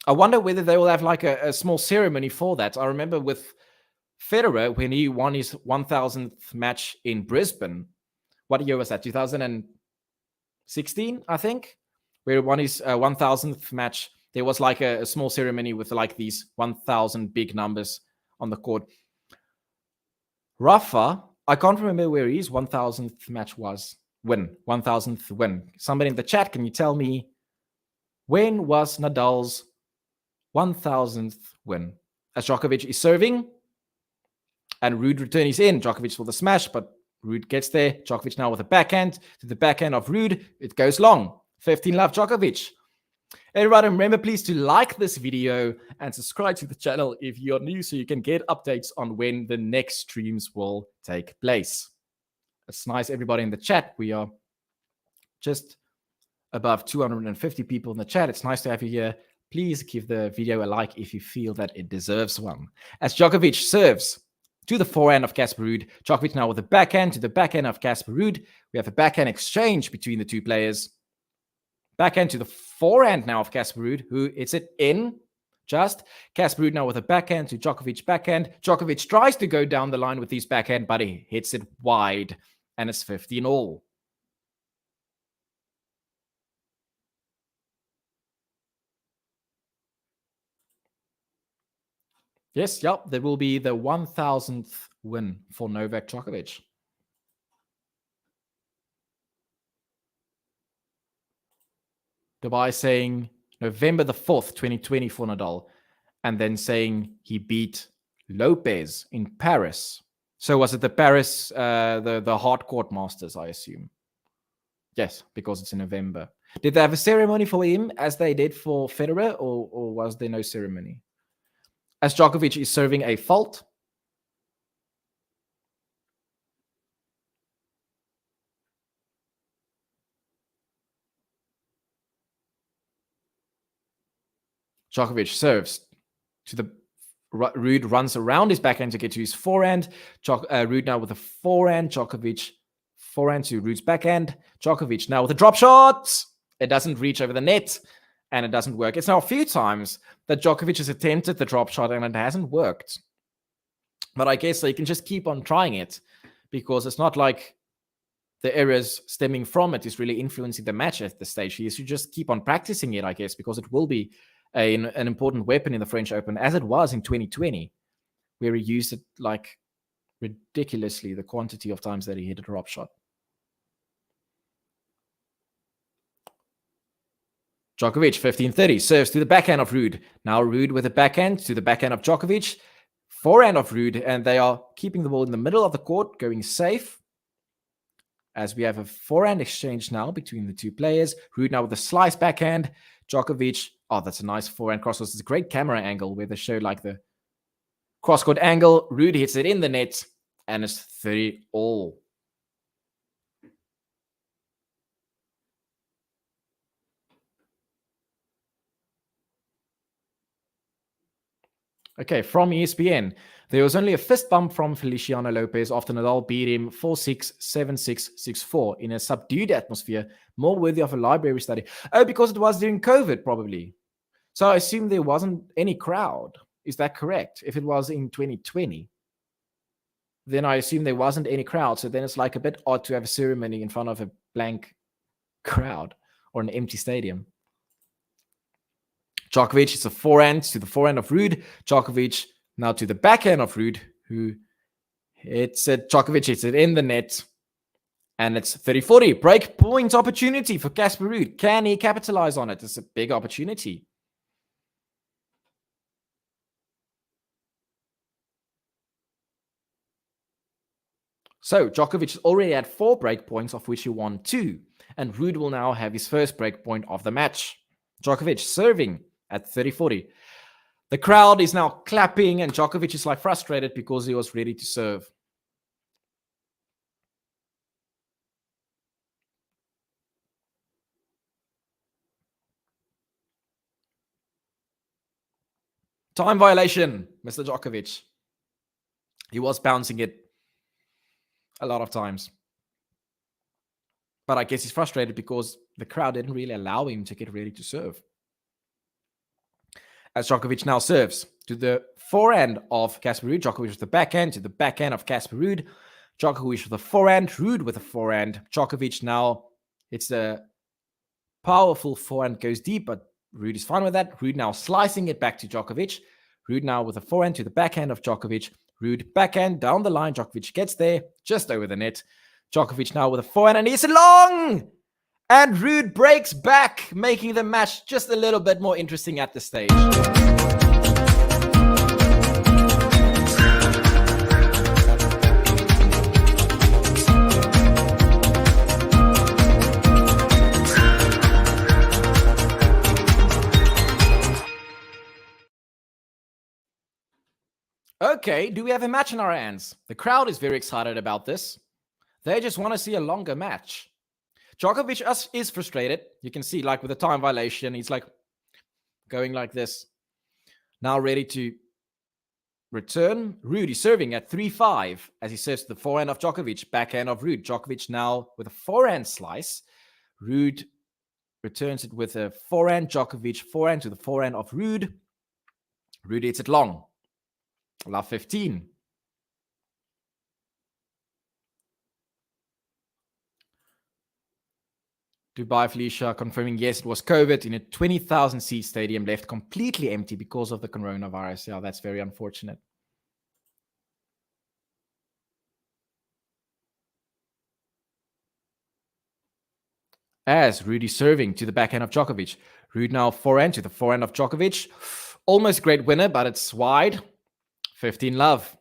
I wonder whether they will have like a small ceremony for that. I remember with Federer, when he won his 1,000th match in Brisbane, what year was that? 2016, I think, where he won his 1,000th match. There was like a small ceremony with like these 1,000 big numbers on the court. Rafa, I can't remember where his 1,000th match was. 1,000th win. Somebody in the chat, can you tell me when was Nadal's 1,000th win? As Djokovic is serving and Ruud returns in. Djokovic for the smash, but Ruud gets there. Djokovic now with a backhand to the backhand of Ruud. It goes long. 15 love Djokovic. Everybody, remember please to like this video and subscribe to the channel if you're new so you can get updates on when the next streams will take place. It's nice, everybody in the chat. We are just above 250 people in the chat. It's nice to have you here. Please give the video a like if you feel that it deserves one. As Djokovic serves to the forehand of Casper Ruud. Djokovic now with the backhand to the backhand of Casper Ruud. We have a backhand exchange between the two players. Backhand to the forehand now of Casper Ruud, who hits it in just. Casper Ruud now with a backhand to Djokovic backhand. Djokovic tries to go down the line with his backhand, but he hits it wide, and it's 15-all. Yes, yep, there will be the 1,000th win for Novak Djokovic. Dubai saying November the 4th, 2020 for Nadal, and then saying he beat Lopez in Paris. So was it the Paris, the hard court masters, I assume? Yes, because it's in November. Did they have a ceremony for him as they did for Federer, or was there no ceremony? As Djokovic is serving a fault. Djokovic serves to the Ruud, runs around his backhand to get to his forehand. Ruud now with a forehand. Djokovic forehand to Ruud's backhand. Djokovic now with a drop shot. It doesn't reach over the net, and it doesn't work. It's now a few times that Djokovic has attempted the drop shot, and it hasn't worked. But I guess you can just keep on trying it, because it's not like the errors stemming from it is really influencing the match at this stage. You should just keep on practicing it, I guess, because it will be an important weapon in the French Open, as it was in 2020, where he used it like ridiculously, the quantity of times that he hit a drop shot. Djokovic, 15-30, serves to the backhand of Ruud. Now Ruud with a backhand to the backhand of Djokovic. Forehand of Ruud, and they are keeping the ball in the middle of the court, going safe. As we have a forehand exchange now between the two players. Ruud now with a slice backhand. Djokovic, oh, that's a nice forehand cross. It's a great camera angle where they show like the cross-court angle. Ruud hits it in the net, and it's 30-all. Okay, from ESPN, there was only a fist bump from Feliciano Lopez after Nadal beat him 4-6, 7-6, 6-4 in a subdued atmosphere, more worthy of a library study. Oh, because it was during COVID, probably. So I assume there wasn't any crowd. Is that correct? If it was in 2020, then I assume there wasn't any crowd. So then it's like a bit odd to have a ceremony in front of a blank crowd or an empty stadium. Djokovic, it's a forehand to the forehand of Ruud. Djokovic now to the backhand of Ruud, who hits it. Djokovic hits it in the net. And it's 30-40. Break point opportunity for Casper Ruud. Can he capitalize on it? It's a big opportunity. So Djokovic has already had 4 break points, of which he won 2. And Ruud will now have his first break point of the match. Djokovic serving at 30-40. The crowd is now clapping, and Djokovic is like frustrated because he was ready to serve. Time violation, Mr. Djokovic. He was bouncing it a lot of times. But I guess he's frustrated because the crowd didn't really allow him to get ready to serve. As Djokovic now serves to the forehand of Casper Ruud. Djokovic with the backhand to the backhand of Casper Ruud. Djokovic with the forehand. Ruud with the forehand. Djokovic now, it's a powerful forehand, goes deep, but Ruud is fine with that. Ruud now slicing it back to Djokovic. Ruud now with a forehand to the backhand of Djokovic. Ruud backhand down the line. Djokovic gets there, just over the net. Djokovic now with a forehand, and he's long! And Ruud breaks back, making the match just a little bit more interesting at this stage. Okay, do we have a match in our hands? The crowd is very excited about this. They just want to see a longer match. Djokovic is frustrated. You can see, like, with the time violation, he's like going like this. Now ready to return. Ruud is serving at 3-5 as he serves to the forehand of Djokovic. Backhand of Ruud. Djokovic now with a forehand slice. Ruud returns it with a forehand. Djokovic forehand to the forehand of Ruud. Ruud hits it long. Love 15. Dubai Felicia confirming, yes, it was COVID in a 20,000 seat stadium left completely empty because of the coronavirus. Yeah, that's very unfortunate. As Ruud is serving to the backhand of Djokovic. Ruud now forehand to the forehand of Djokovic. Almost great winner, but it's wide. 15 love.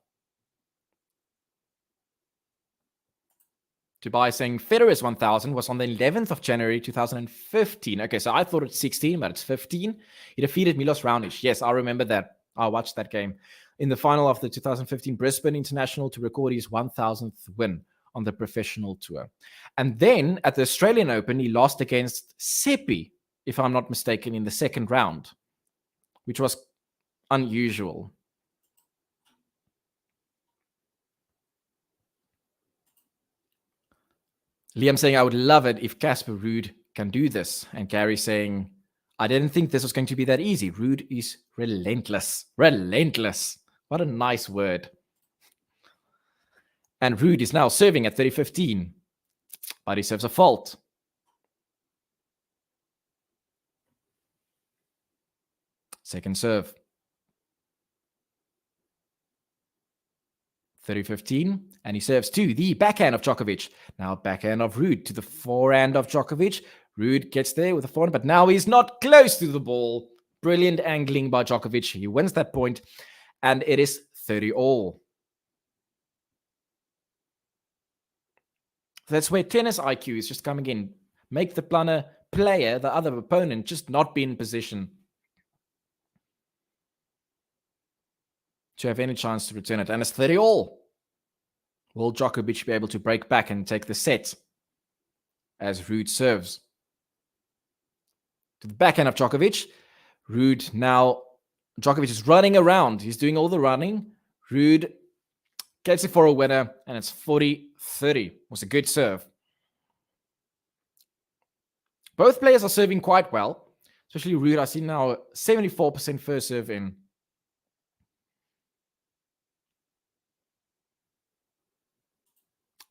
Dubai saying Federer's 1000 was on the 11th of January 2015. Okay, so I thought it's 16, but it's 15. He defeated Milos Raonic. Yes, I remember that. I watched that game in the final of the 2015 Brisbane International to record his 1000th win on the professional tour. And then at the Australian Open, he lost against Seppi, if I'm not mistaken, in the second round, which was unusual. Liam saying, I would love it if Casper Ruud can do this. And Gary saying, I didn't think this was going to be that easy. Ruud is relentless. Relentless. What a nice word. And Ruud is now serving at 30-15. But he serves a fault. Second serve. 30-15. And he serves to the backhand of Djokovic. Now backhand of Ruud to the forehand of Djokovic. Ruud gets there with a forehand, but now he's not close to the ball. Brilliant angling by Djokovic. He wins that point, and it is 30-all. That's where tennis IQ is just coming in. Make the player, the other opponent, just not be in position to have any chance to return it. And it's 30-all. Will Djokovic be able to break back and take the set as Ruud serves? To the backhand of Djokovic. Ruud now, Djokovic is running around. He's doing all the running. Ruud gets it for a winner, and it's 40-30. It was a good serve. Both players are serving quite well, especially Ruud. I see now 74% first serve in.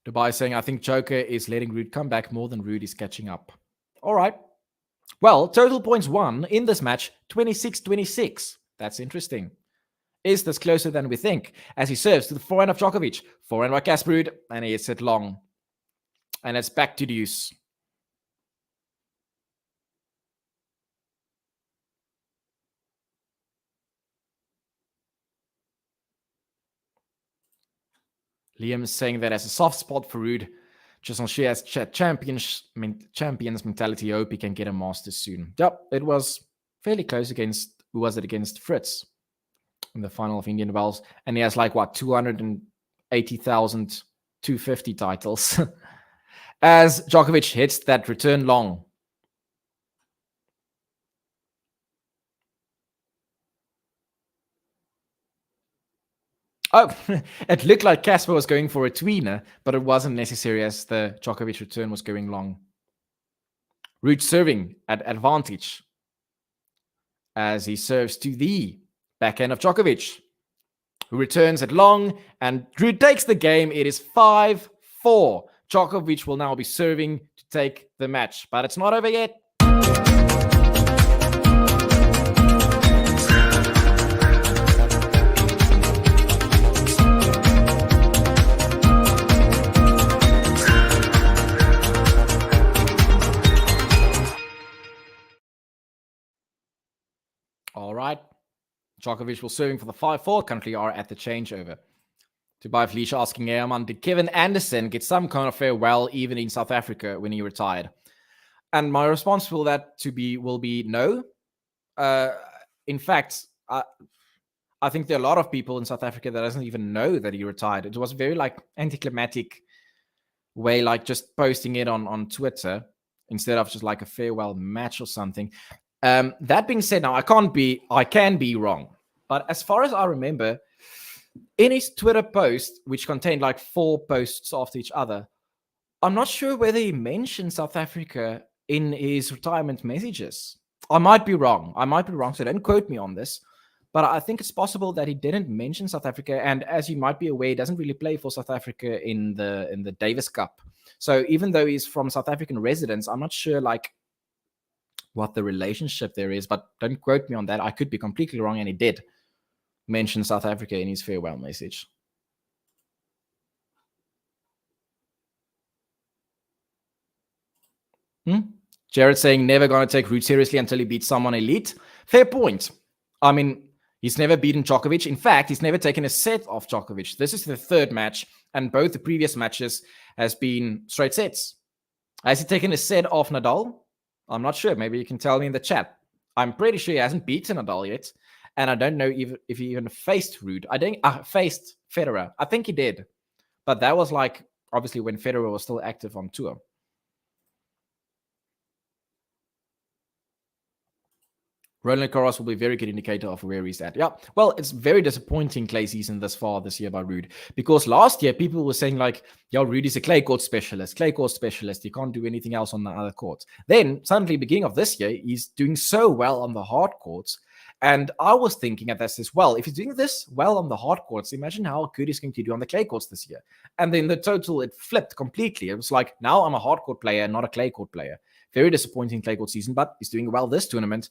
Dubai saying, I think Joker is letting Ruud come back more than Ruud is catching up. All right. Well, total points won in this match, 26-26. That's interesting. Is this closer than we think? As he serves to the forehand of Djokovic. Forehand by Casper, and he hits it long. And it's back to deuce. Liam is saying that as a soft spot for Ruud, just on she has champions mentality. I hope he can get a Masters soon. Yep, it was fairly close against, who was it, against Fritz in the final of Indian Wells. And he has like, what, 280,000, 250 titles. As Djokovic hits that return long. Oh, it looked like Casper was going for a tweener, but it wasn't necessary as the Djokovic return was going long. Ruud serving at advantage as he serves to the backhand of Djokovic, who returns at long, and Ruud takes the game. It is 5-4. Djokovic will now be serving to take the match, but it's not over yet. All right. Djokovic will serving for the 5-4. Currently are at the changeover. Dubai Felicia asking Eamon, did Kevin Anderson get some kind of farewell even in South Africa when he retired? And my response will be no. In fact, I think there are a lot of people in South Africa that doesn't even know that he retired. It was a very anticlimactic way, just posting it on Twitter instead of just a farewell match or something. That being said, now I can be wrong, but as far as I remember, in his Twitter post, which contained 4 posts after each other, I'm not sure whether he mentioned South Africa in his retirement messages. I might be wrong, so don't quote me on this, but I think it's possible that he didn't mention South Africa, and as you might be aware, he doesn't really play for South Africa in the Davis Cup. So even though he's from South African residence, I'm not sure what the relationship there is, but don't quote me on that. I could be completely wrong, and he did mention South Africa in his farewell message. Jared saying never going to take Ruud seriously until he beats someone elite. Fair point. I mean, he's never beaten Djokovic. In fact, he's never taken a set off Djokovic. This is the 3rd match, and both the previous matches has been straight sets. Has he taken a set off Nadal? I'm not sure. Maybe you can tell me in the chat. I'm pretty sure he hasn't beaten Nadal yet. And I don't know if he even faced Ruud. I think faced Federer. I think he did. But that was obviously when Federer was still active on tour. Roland Garros will be a very good indicator of where he's at. Yeah, well, it's very disappointing clay season this far this year by Ruud, because last year people were saying like, yo, Ruud is a clay court specialist. You can't do anything else on the other courts. Then suddenly, beginning of this year, he's doing so well on the hard courts. And I was thinking at this as well, if he's doing this well on the hard courts, imagine how good he's going to do on the clay courts this year. And then the total, it flipped completely. It was like, now I'm a hard court player, not a clay court player. Very disappointing clay court season, but he's doing well this tournament.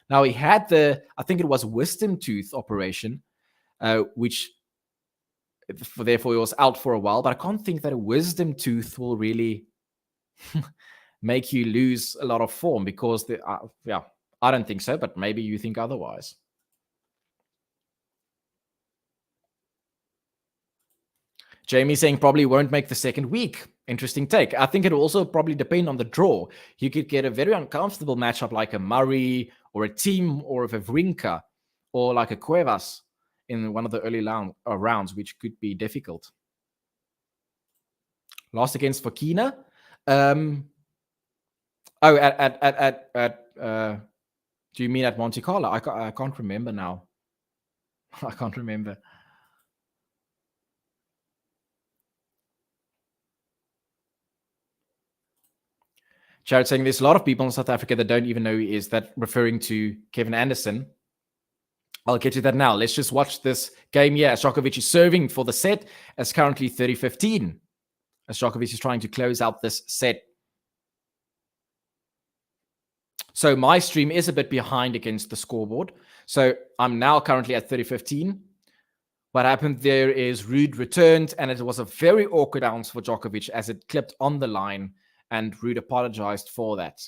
Now, he had I think it was wisdom tooth operation, which therefore he was out for a while. But I can't think that a wisdom tooth will really make you lose a lot of form, because, I don't think so, but maybe you think otherwise. Jamie saying probably won't make the second week. Interesting take. I think it will also probably depend on the draw. You could get a very uncomfortable matchup like a Murray or a Thiem or a Wawrinka or like a Cuevas in one of the early rounds, which could be difficult. Lost against Fokina. Do you mean at Monte Carlo? I can't remember now. I can't remember. Jared saying there's a lot of people in South Africa that don't even know who he is, that referring to Kevin Anderson. I'll get to that now. Let's just watch this game here as Djokovic is serving for the set, as currently 30-15. As Djokovic is trying to close out this set. So my stream is a bit behind against the scoreboard. So I'm now currently at 30-15. What happened there is Ruud returned, and it was a very awkward bounce for Djokovic as it clipped on the line, and Ruud apologized for that.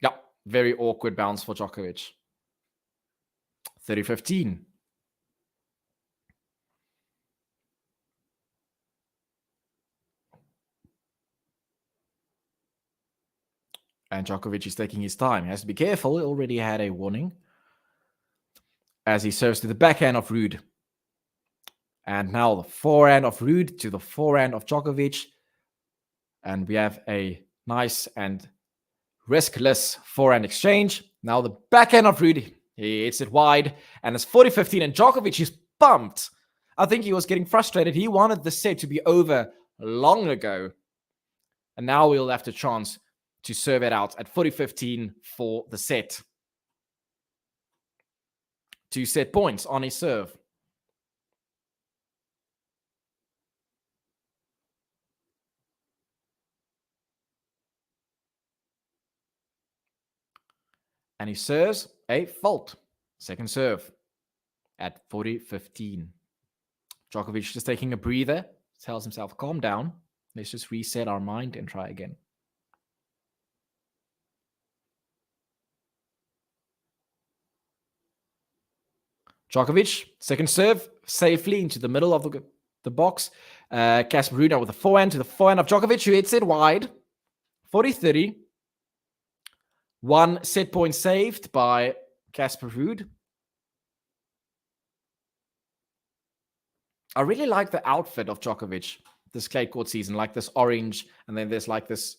Yeah, very awkward bounce for Djokovic. 30-15. And Djokovic is taking his time. He has to be careful. He already had a warning as he serves to the backhand of Ruud. And now the forehand of Ruud to the forehand of Djokovic. And we have a nice and riskless forehand exchange. Now the backhand of Ruud, he hits it wide. And it's 40-15 and Djokovic is pumped. I think he was getting frustrated. He wanted the set to be over long ago. And now we'll have the chance to serve it out at 40-15 for the set. 2 set points on his serve. And he serves a fault. Second serve at 40-15. Djokovic just taking a breather. Tells himself, calm down. Let's just reset our mind and try again. Djokovic, second serve, safely into the middle of the box. Casper Ruud with a forehand to the forehand of Djokovic, who hits it wide. 40-30. 1 set point saved by Casper Ruud. I really like the outfit of Djokovic this clay court season, like this orange, and then there's like this,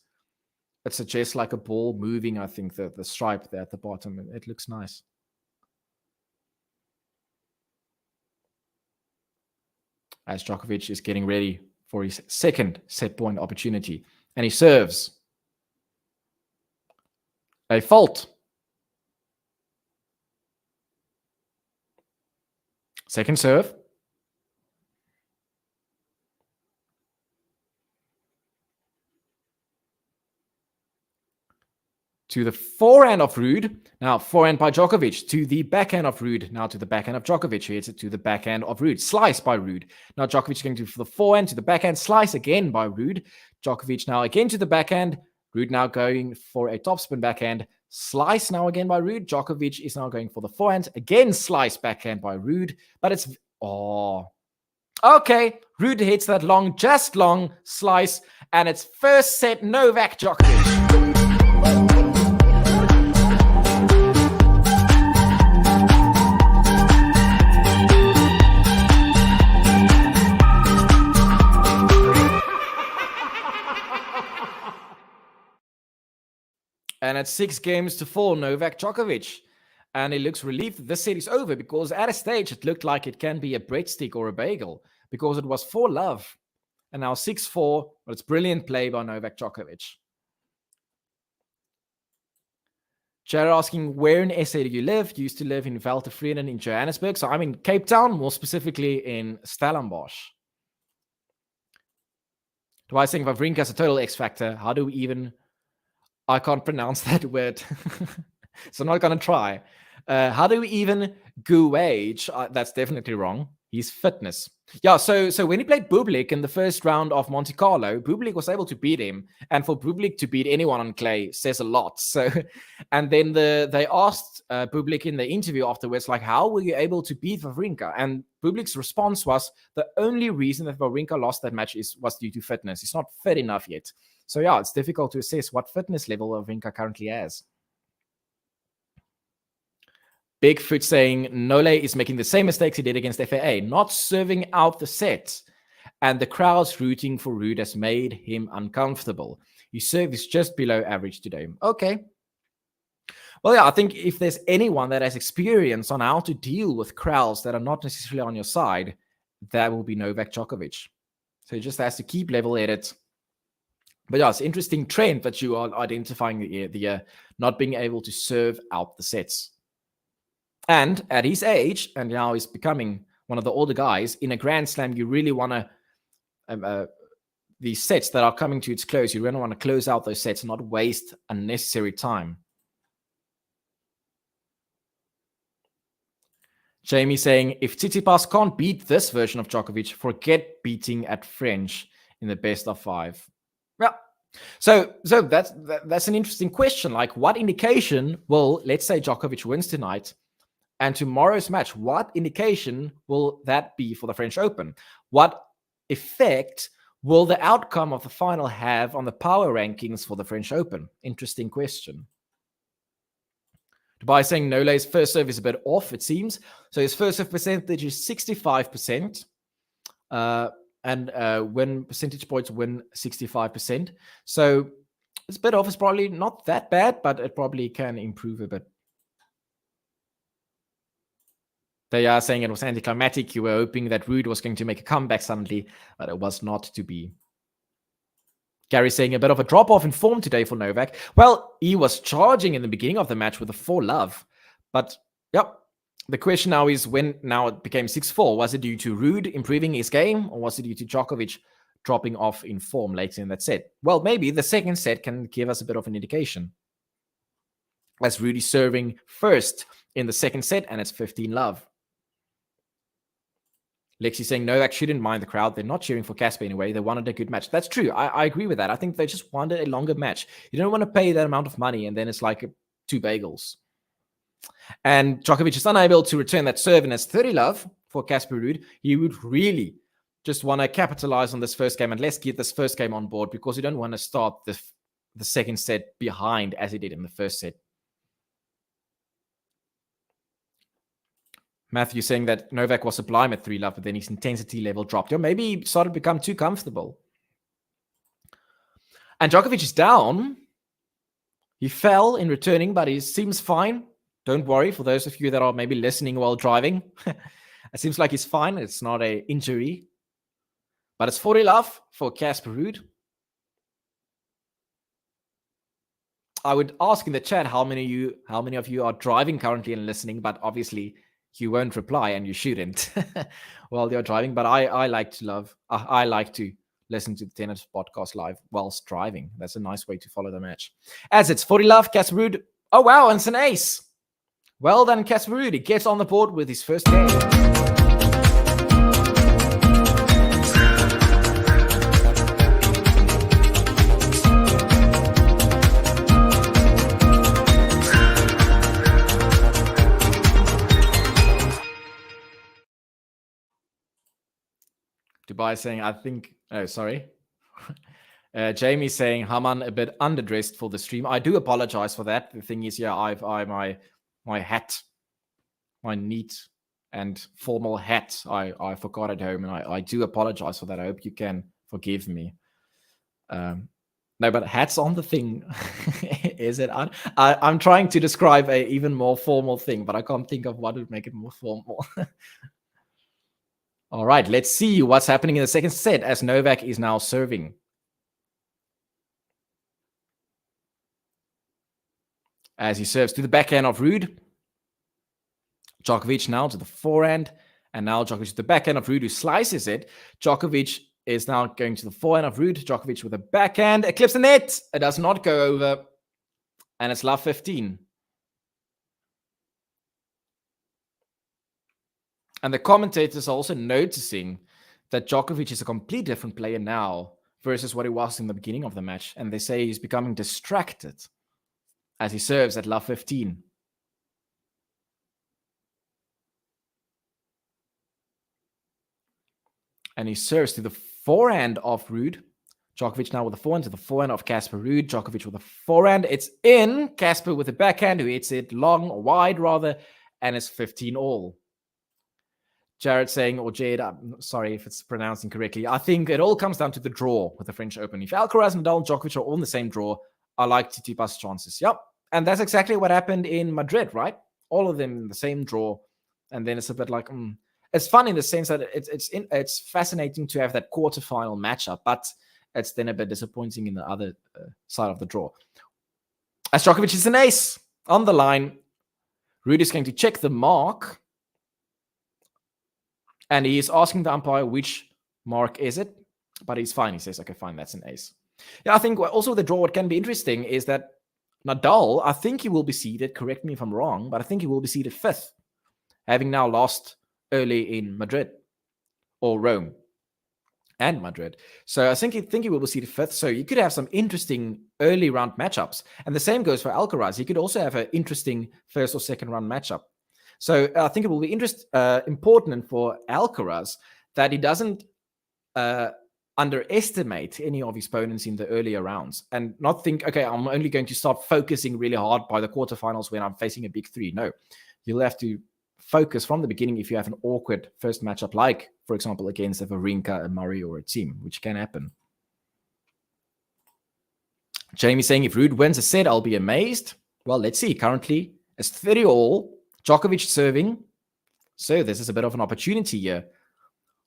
it suggests like a ball moving, I think, the stripe there at the bottom. It looks nice. As Djokovic is getting ready for his second set point opportunity. And he serves a fault. Second serve. To the forehand of Ruud. Now, forehand by Djokovic. To the backhand of Ruud. Now to the backhand of Djokovic. He hits it to the backhand of Ruud. Slice by Ruud. Now Djokovic going to the forehand to the backhand. Slice again by Ruud. Djokovic now again to the backhand. Ruud now going for a topspin backhand. Slice now again by Ruud. Djokovic is now going for the forehand. Again, slice backhand by Ruud. But it's... oh. Okay. Ruud hits that long, just long slice. And it's first set Novak Djokovic. And it's 6-4, Novak Djokovic. And he looks relieved that this set is over, because at a stage it looked like it can be a breadstick or a bagel, because it was 4-love. And now 6-4, but it's brilliant play by Novak Djokovic. Jared asking, where in SA do you live? Used to live in Valtevreden in Johannesburg. So I'm in Cape Town, more specifically in Stellenbosch. Dwight saying Wawrinka is a total X factor. How do we even... I can't pronounce that word. So I'm not going to try. How do we even gauge? That's definitely wrong. His fitness. Yeah, so when he played Bublik in the first round of Monte Carlo, Bublik was able to beat him. And for Bublik to beat anyone on clay says a lot. So, and then they asked Bublik in the interview afterwards, like, how were you able to beat Wawrinka? And Bublik's response was, the only reason that Wawrinka lost that match was due to fitness. He's not fit enough yet. So yeah, it's difficult to assess what fitness level Wawrinka currently has. Bigfoot saying Nole is making the same mistakes he did against FAA, not serving out the set. And the crowd's rooting for Ruud has made him uncomfortable. His serve is just below average today. Okay. Well, yeah, I think if there's anyone that has experience on how to deal with crowds that are not necessarily on your side, that will be Novak Djokovic. So he just has to keep level-headed. But yeah, it's an interesting trend that you are identifying the not being able to serve out the sets. And at his age, and now he's becoming one of the older guys, in a Grand Slam, you really want to, these sets that are coming to its close, you really want to close out those sets and not waste unnecessary time. Jamie saying, if Tsitsipas can't beat this version of Djokovic, forget beating at French in the best of 5. Well, so that's an interesting question. Like, what indication will, let's say Djokovic wins tonight, and tomorrow's match, what indication will that be for the French Open? What effect will the outcome of the final have on the power rankings for the French Open? Interesting question. Dubai saying Nole's first serve is a bit off, it seems. So his first serve percentage is 65%. And win percentage points win 65%. So it's a bit off. It's probably not that bad, but it probably can improve a bit. They are saying it was anticlimactic. You were hoping that Ruud was going to make a comeback suddenly, but it was not to be. Gary saying a bit of a drop-off in form today for Novak. Well, he was charging in the beginning of the match with a 4-love. But, yep, the question now is when now it became 6-4. Was it due to Ruud improving his game, or was it due to Djokovic dropping off in form later in that set? Well, maybe the second set can give us a bit of an indication. As Ruud is serving first in the second set, and it's 15-love. Lexi saying Novak shouldn't mind the crowd. They're not cheering for Casper anyway. They wanted a good match. That's true. I agree with that. I think they just wanted a longer match. You don't want to pay that amount of money and then it's like 2 bagels. And Djokovic is unable to return that serve, and it's 30-love for Casper Ruud. He would really just want to capitalize on this first game, and let's get this first game on board, because you don't want to start the second set behind as he did in the first set. Matthew saying that Novak was sublime at 3-love, but then his intensity level dropped. Or maybe he started to become too comfortable. And Djokovic is down. He fell in returning, but he seems fine. Don't worry, for those of you that are maybe listening while driving. It seems like he's fine. It's not an injury. But it's 40-love for Casper Ruud. I would ask in the chat how many of you are driving currently and listening, but obviously you won't reply, and you shouldn't while you're driving. But I like to listen to the tennis podcast live whilst driving. That's a nice way to follow the match. As it's 40-love, Casper Ruud. Oh wow, and it's an ace. Well done, Casper Ruud. He gets on the board with his first game. Dubai saying, I think... Oh, sorry. Jamie saying, Haman a bit underdressed for the stream. I do apologize for that. The thing is, yeah, my hat, my neat and formal hat, I forgot at home, and I do apologize for that. I hope you can forgive me. No, No, but hats on the thing. Is it? I'm trying to describe a even more formal thing, but I can't think of what would make it more formal. All right, let's see what's happening in the second set as Novak is now serving. As he serves to the backhand of Ruud. Djokovic now to the forehand. And now Djokovic to the backhand of Ruud, who slices it. Djokovic is now going to the forehand of Ruud. Djokovic with a backhand. Eclipse the net. It does not go over. And it's love 15. And the commentators are also noticing that Djokovic is a completely different player now versus what he was in the beginning of the match. And they say he's becoming distracted as he serves at love 15. And he serves to the forehand of Ruud. Djokovic now with the forehand to the forehand of Casper Ruud. Djokovic with the forehand. It's in. Casper with the backhand, who hits it long or wide rather. And it's 15 all. Jared saying, or Jade, I'm sorry if it's pronounced incorrectly. I think it all comes down to the draw with the French Open. If Alcaraz, Nadal, and Djokovic are all in the same draw, I like Tsitsipas' chances. Yep. And that's exactly what happened in Madrid, right? All of them in the same draw. And then it's a bit like, it's fun in the sense that it's fascinating to have that quarterfinal matchup, but it's then a bit disappointing in the other side of the draw. As Djokovic is an ace on the line, Ruud is going to check the mark, and he is asking the umpire which mark is it, but he's fine. He says, okay, fine, that's an ace. Yeah, I think also the draw, what can be interesting is that Nadal, I think he will be seeded, correct me if I'm wrong, but I think he will be seeded 5th, having now lost early in Madrid or Rome and Madrid. So I think he will be seeded 5th. So you could have some interesting early round matchups. And the same goes for Alcaraz. He could also have an interesting first or second round matchup. So I think it will be important for Alcaraz that he doesn't underestimate any of his opponents in the earlier rounds and not think, okay, I'm only going to start focusing really hard by the quarterfinals when I'm facing a big three. No, you'll have to focus from the beginning if you have an awkward first matchup, like, for example, against a Wawrinka, a Murray, or a team, which can happen. Jamie saying, if Ruud wins a set, I'll be amazed. Well, let's see. Currently, it's 30 all. Djokovic serving. So this is a bit of an opportunity here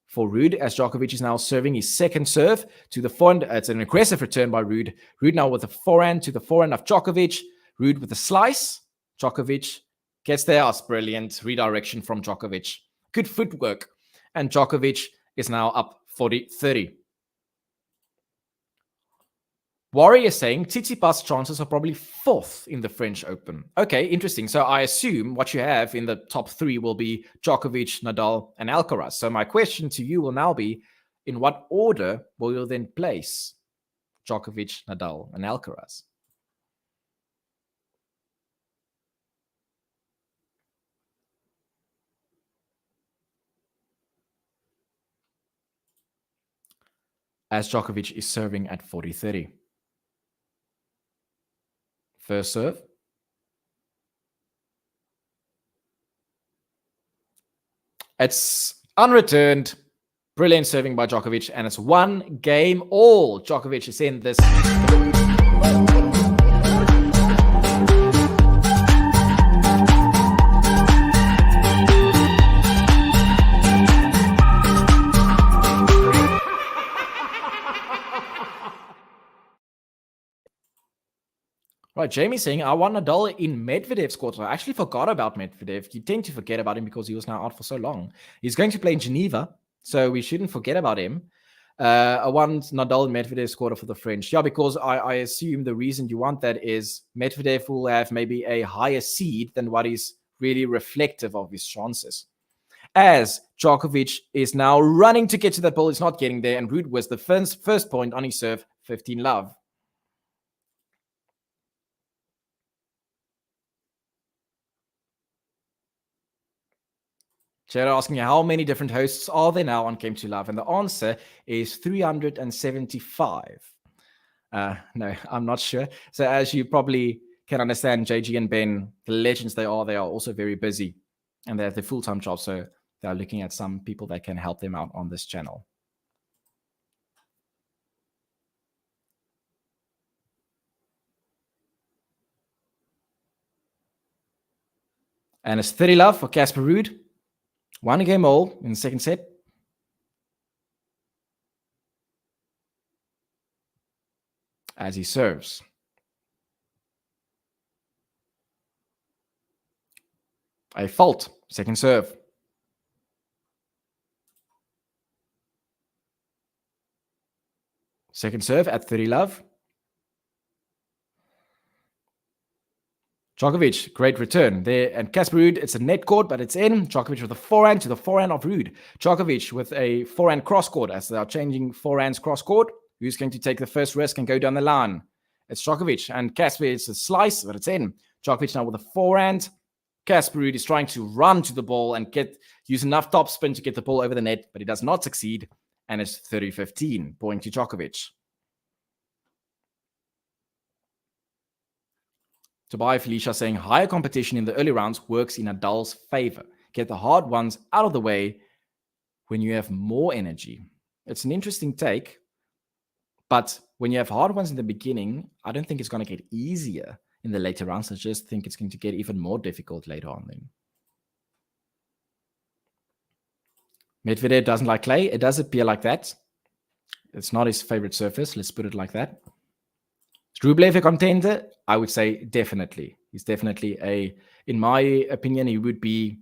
for Ruud, as Djokovic is now serving his second serve to the forehand. It's an aggressive return by Ruud. Ruud now with the forehand to the forehand of Djokovic. Ruud with the slice. Djokovic gets there. That's brilliant. Redirection from Djokovic. Good footwork. And Djokovic is now up 40-30. Warrior saying Tsitsipas' chances are probably 4th in the French Open. Okay, interesting. So I assume what you have in the top 3 will be Djokovic, Nadal, and Alcaraz. So my question to you will now be, in what order will you then place Djokovic, Nadal, and Alcaraz? As Djokovic is serving at 40-30. First serve. It's unreturned. Brilliant serving by Djokovic, and it's 1 game all. Djokovic is in this. Right, Jamie saying, I want Nadal in Medvedev's quarter. I actually forgot about Medvedev. You tend to forget about him because he was now out for so long. He's going to play in Geneva, so we shouldn't forget about him. I want Nadal in Medvedev's quarter for the French. Yeah, because I assume the reason you want that is Medvedev will have maybe a higher seed than what is really reflective of his chances. As Djokovic is now running to get to that ball, he's not getting there, and Ruud was the first point on his serve, 15 love. Jared asking how many different hosts are there now on Game to Love? And the answer is 375. No, I'm not sure. So as you probably can understand, JG and Ben, the legends they are also very busy. And they have their full-time job. So they're looking at some people that can help them out on this channel. And it's 30 love for Casper Ruud. 1 game all in the second set. As he serves. A fault. Second serve. Second serve at 30 love. Djokovic, great return there. And Casper Ruud, it's a net court, but it's in. Djokovic with a forehand to the forehand of Ruud. Djokovic with a forehand cross court as they are changing forehands cross court. Who's going to take the first risk and go down the line? It's Djokovic. And Casper, it's a slice, but it's in. Djokovic now with a forehand. Casper Ruud is trying to run to the ball and use enough topspin to get the ball over the net, but he does not succeed. And it's 30-15, point to Djokovic. Tobias Felicia saying higher competition in the early rounds works in Nadal's favor. Get the hard ones out of the way when you have more energy. It's an interesting take, but when you have hard ones in the beginning, I don't think it's going to get easier in the later rounds. I just think it's going to get even more difficult later on then. Medvedev doesn't like clay. It does appear like that. It's not his favorite surface. Let's put it like that. Is Rublev a contender? I would say definitely. He's definitely in my opinion, he would be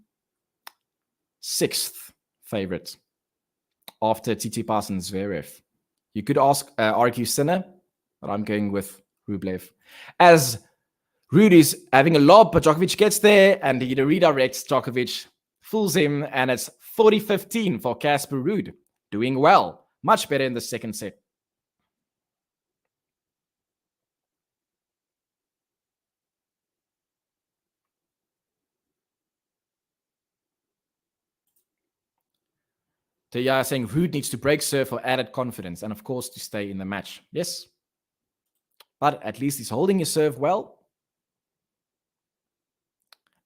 6th favorite after Tsitsipas and Zverev. You could argue Sinner, but I'm going with Rublev. As Ruud is having a lob, but Djokovic gets there and he redirects Djokovic, fools him, and it's 40-15 for Casper Ruud. Doing well. Much better in the second set. So yeah, saying Ruud needs to break serve for added confidence and, of course, to stay in the match. Yes. But at least he's holding his serve well.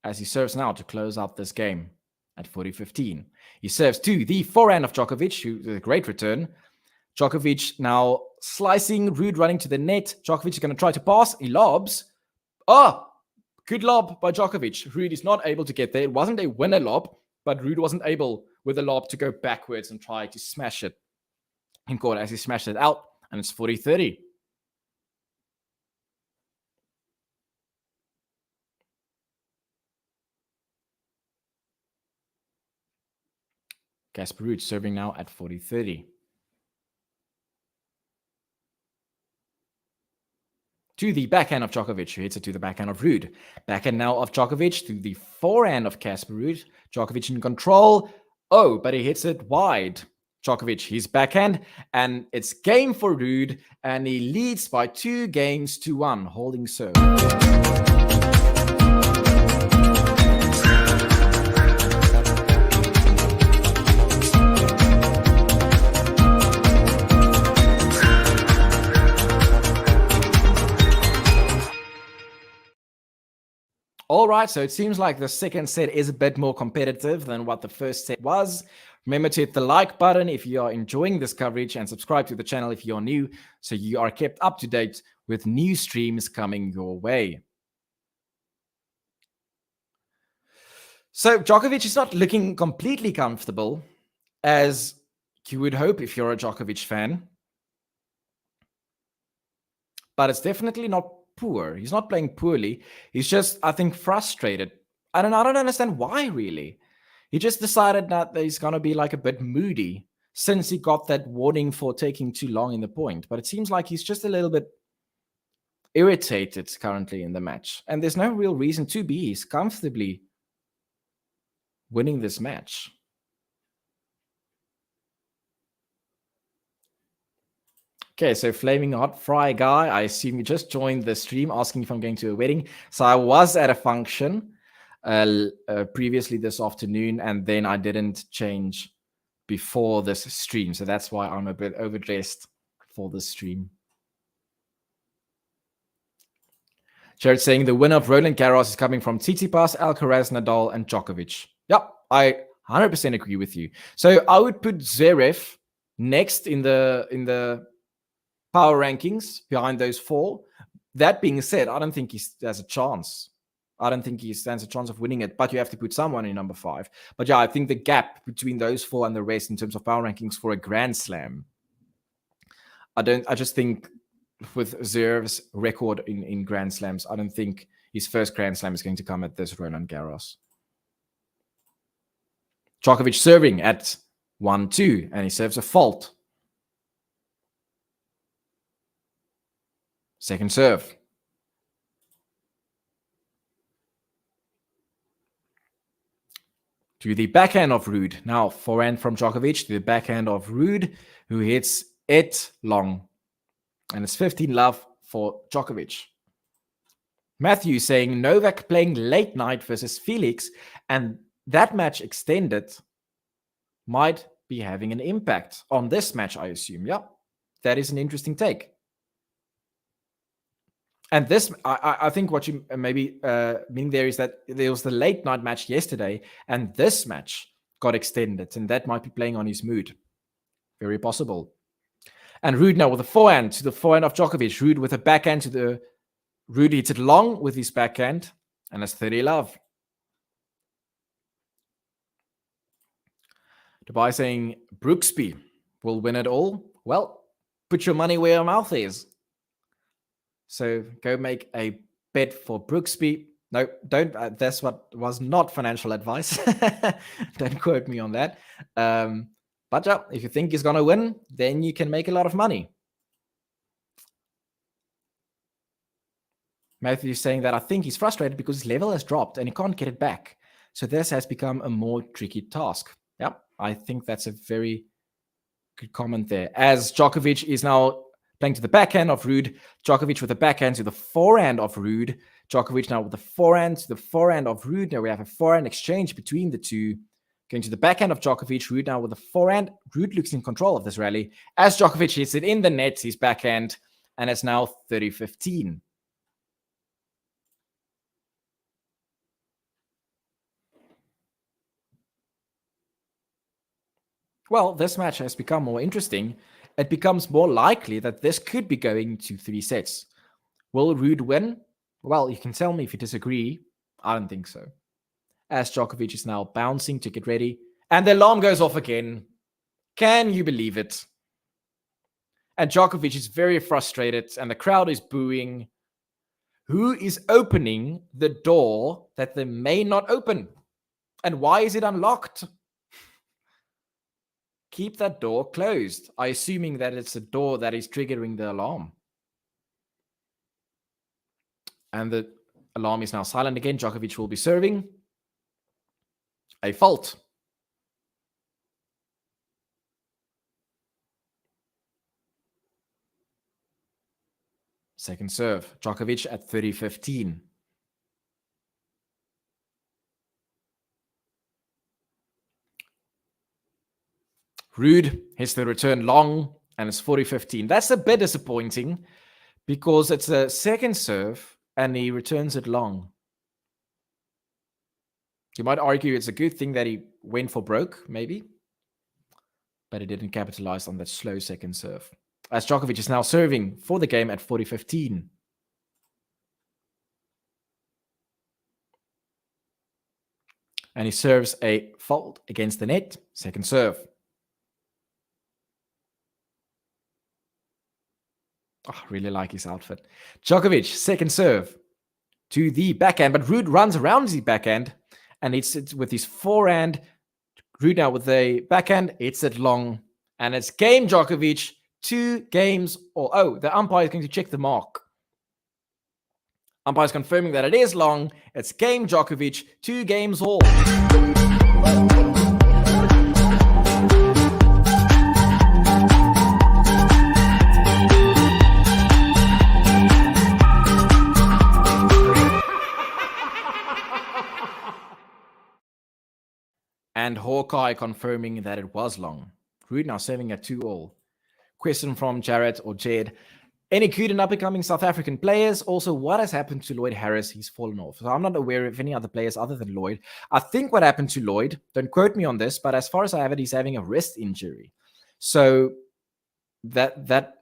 As he serves now to close out this game at 40-15. He serves to the forehand of Djokovic, who with a great return. Djokovic now slicing, Ruud running to the net. Djokovic is going to try to pass. He lobs. Good lob by Djokovic. Ruud is not able to get there. It wasn't a winner lob, but Ruud wasn't able with the lob to go backwards and try to smash it in court as he smashed it out, and it's 40-30. Casper Ruud serving now at 40-30. To the backhand of Djokovic, who hits it to the backhand of Ruud. Backhand now of Djokovic to the forehand of Casper Ruud. Djokovic in control. But he hits it wide. Djokovic, his backhand, and it's game for Ruud, and he leads by 2-1, holding serve. All right, so it seems like the second set is a bit more competitive than what the first set was. Remember to hit the like button if you are enjoying this coverage and subscribe to the channel if you're new so you are kept up to date with new streams coming your way. So Djokovic is not looking completely comfortable, as you would hope if you're a Djokovic fan. But it's definitely not poor. He's not playing poorly. He's just, I think, frustrated. I don't understand why, really. He just decided that he's going to be like a bit moody since he got that warning for taking too long in the point. But it seems like he's just a little bit irritated currently in the match. And there's no real reason to be. He's comfortably winning this match. Okay, so Flaming Hot Fry Guy, I assume you just joined the stream asking if I'm going to a wedding. So I was at a function previously this afternoon, and then I didn't change before this stream. So that's why I'm a bit overdressed for this stream. Jared saying the winner of Roland Garros is coming from Tsitsipas, Alcaraz, Nadal, and Djokovic. Yep, I 100% agree with you. So I would put Zverev next in the power rankings behind those four. That being said, I don't think he has a chance I don't think he stands a chance of winning it, but you have to put someone in number 5. But yeah, I think the gap between those 4 and the rest in terms of power rankings for a Grand Slam, I just think with Zverev's record in Grand Slams, I don't think his first Grand Slam is going to come at this Roland Garros. Djokovic serving at 1-2, and he serves a fault. Second serve. To the backhand of Ruud. Now, forehand from Djokovic to the backhand of Ruud, who hits it long. And it's 15-love for Djokovic. Matthew saying Novak playing late night versus Felix, and that match extended might be having an impact on this match, I assume. Yeah, that is an interesting take. And this, I think what you maybe mean there is that there was the late night match yesterday, and this match got extended, and that might be playing on his mood. Very possible. And Ruud now with a forehand to the forehand of Djokovic. Ruud with a backhand to the... Ruud hits it long with his backhand, and it's 30-love. Dubai saying Brooksby will win it all. Well, put your money where your mouth is. So go make a bet for Brooksby. No, don't. That's what was not financial advice. Don't quote me on that. But yeah, if you think he's going to win, then you can make a lot of money. Matthew is saying that I think he's frustrated because his level has dropped and he can't get it back. So this has become a more tricky task. Yeah, I think that's a very good comment there. As Djokovic is now playing to the backhand of Ruud. Djokovic with the backhand to the forehand of Ruud. Djokovic now with the forehand to the forehand of Ruud. Now we have a forehand exchange between the two. Going to the backhand of Djokovic. Ruud now with the forehand. Ruud looks in control of this rally. As Djokovic hits it in the net, his backhand. And it's now 30-15. Well, this match has become more interesting. It becomes more likely that this could be going to 3 sets. Will Ruud win? Well, you can tell me if you disagree. I don't think so. As Djokovic is now bouncing to get ready. And the alarm goes off again. Can you believe it? And Djokovic is very frustrated and the crowd is booing. Who is opening the door that they may not open? And why is it unlocked? Keep that door closed. I'm assuming that it's a door that is triggering the alarm. And the alarm is now silent again. Djokovic will be serving. A fault. Second serve. Djokovic at 30-15. Ruud hits the return long, and it's 40-15. That's a bit disappointing because it's a second serve, and he returns it long. You might argue it's a good thing that he went for broke, maybe, but he didn't capitalize on that slow second serve. As Djokovic is now serving for the game at 40-15. And he serves a fault against the net. Second serve. Oh, I really like his outfit. Djokovic, second serve to the backhand, but Ruud runs around the backhand and it's with his forehand. Ruud now with the backhand, it's it long, and it's game Djokovic, 2 games. The umpire is going to check the mark. Umpire is confirming that it is long. It's game Djokovic, 2 games all. And Hawkeye confirming that it was long. Ruud now serving at 2-all. Question from Jared or Jed. Any good and up-and-coming South African players? Also, what has happened to Lloyd Harris? He's fallen off. So I'm not aware of any other players other than Lloyd. I think what happened to Lloyd, don't quote me on this, but as far as I have it, he's having a wrist injury. So that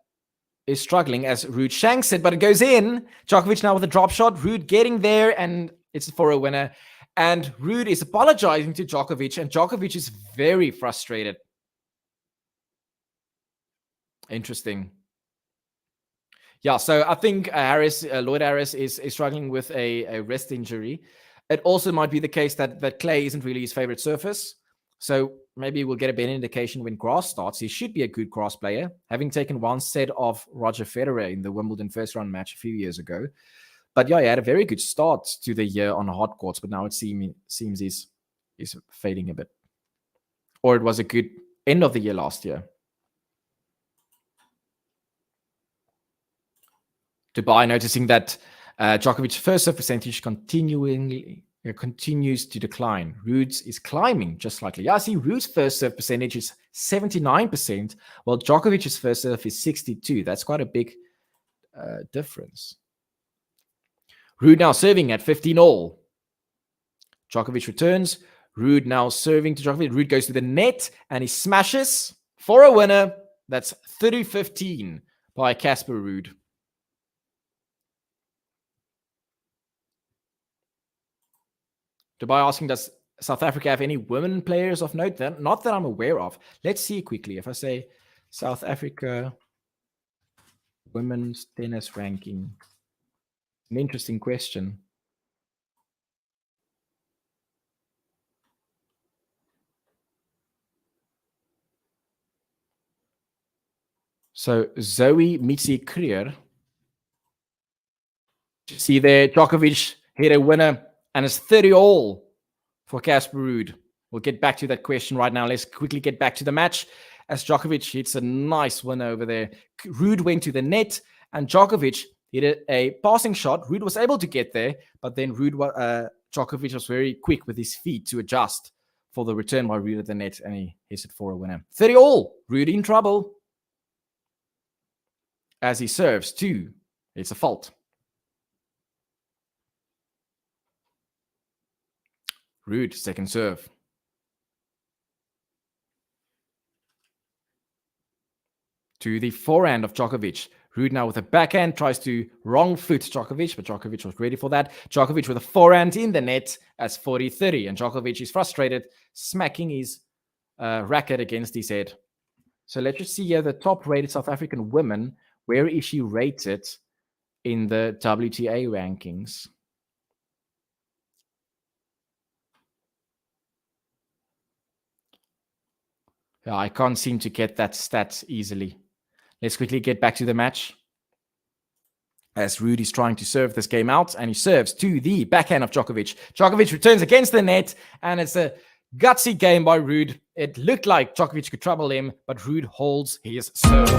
is struggling as Ruud shanks it, but it goes in. Djokovic now with a drop shot. Ruud getting there, and It's a 4-0 winner. And Ruud is apologizing to Djokovic, and Djokovic is very frustrated. Interesting. Yeah, so I think Lloyd Harris is struggling with a wrist injury. It also might be the case that clay isn't really his favorite surface. So maybe we'll get a better indication when grass starts. He should be a good grass player, having taken one set of Roger Federer in the Wimbledon first round match a few years ago. But yeah, he had a very good start to the year on hard courts, but now it seems he's fading a bit. Or it was a good end of the year last year. Dubai noticing that Djokovic's first serve percentage continues to decline. Ruud's is climbing just slightly. Yeah, I see Ruud's first serve percentage is 79%, while Djokovic's first serve is 62%. That's quite a big difference. Ruud now serving at 15-all. Djokovic returns. Ruud now serving to Djokovic. Ruud goes to the net and he smashes for a winner. That's 30-15 by Casper Ruud. Dubai asking, does South Africa have any women players of note? Not that I'm aware of. Let's see quickly. If I say South Africa women's tennis ranking, an interesting question. So Zoe Mitsi-Krier. See there, Djokovic hit a winner. And it's 30-all for Casper Ruud. We'll get back to that question right now. Let's quickly get back to the match as Djokovic hits a nice win over there. Ruud went to the net and Djokovic hit a passing shot. Ruud was able to get there, but then Djokovic was very quick with his feet to adjust for the return by Ruud at the net, and he hits it for a winner. 30-all. Ruud in trouble as he serves two. It's a fault. Ruud, second serve. To the forehand of Djokovic. Ruud now with a backhand tries to wrong foot Djokovic, but Djokovic was ready for that. Djokovic with a forehand in the net as 40-30, and Djokovic is frustrated, smacking his racket against his head. So let's just see here the top-rated South African women. Where is she rated in the WTA rankings? I can't seem to get that stat easily. Let's quickly get back to the match. As Ruud is trying to serve this game out, and he serves to the backhand of Djokovic. Djokovic returns against the net, and it's a gutsy game by Ruud. It looked like Djokovic could trouble him, but Ruud holds his serve.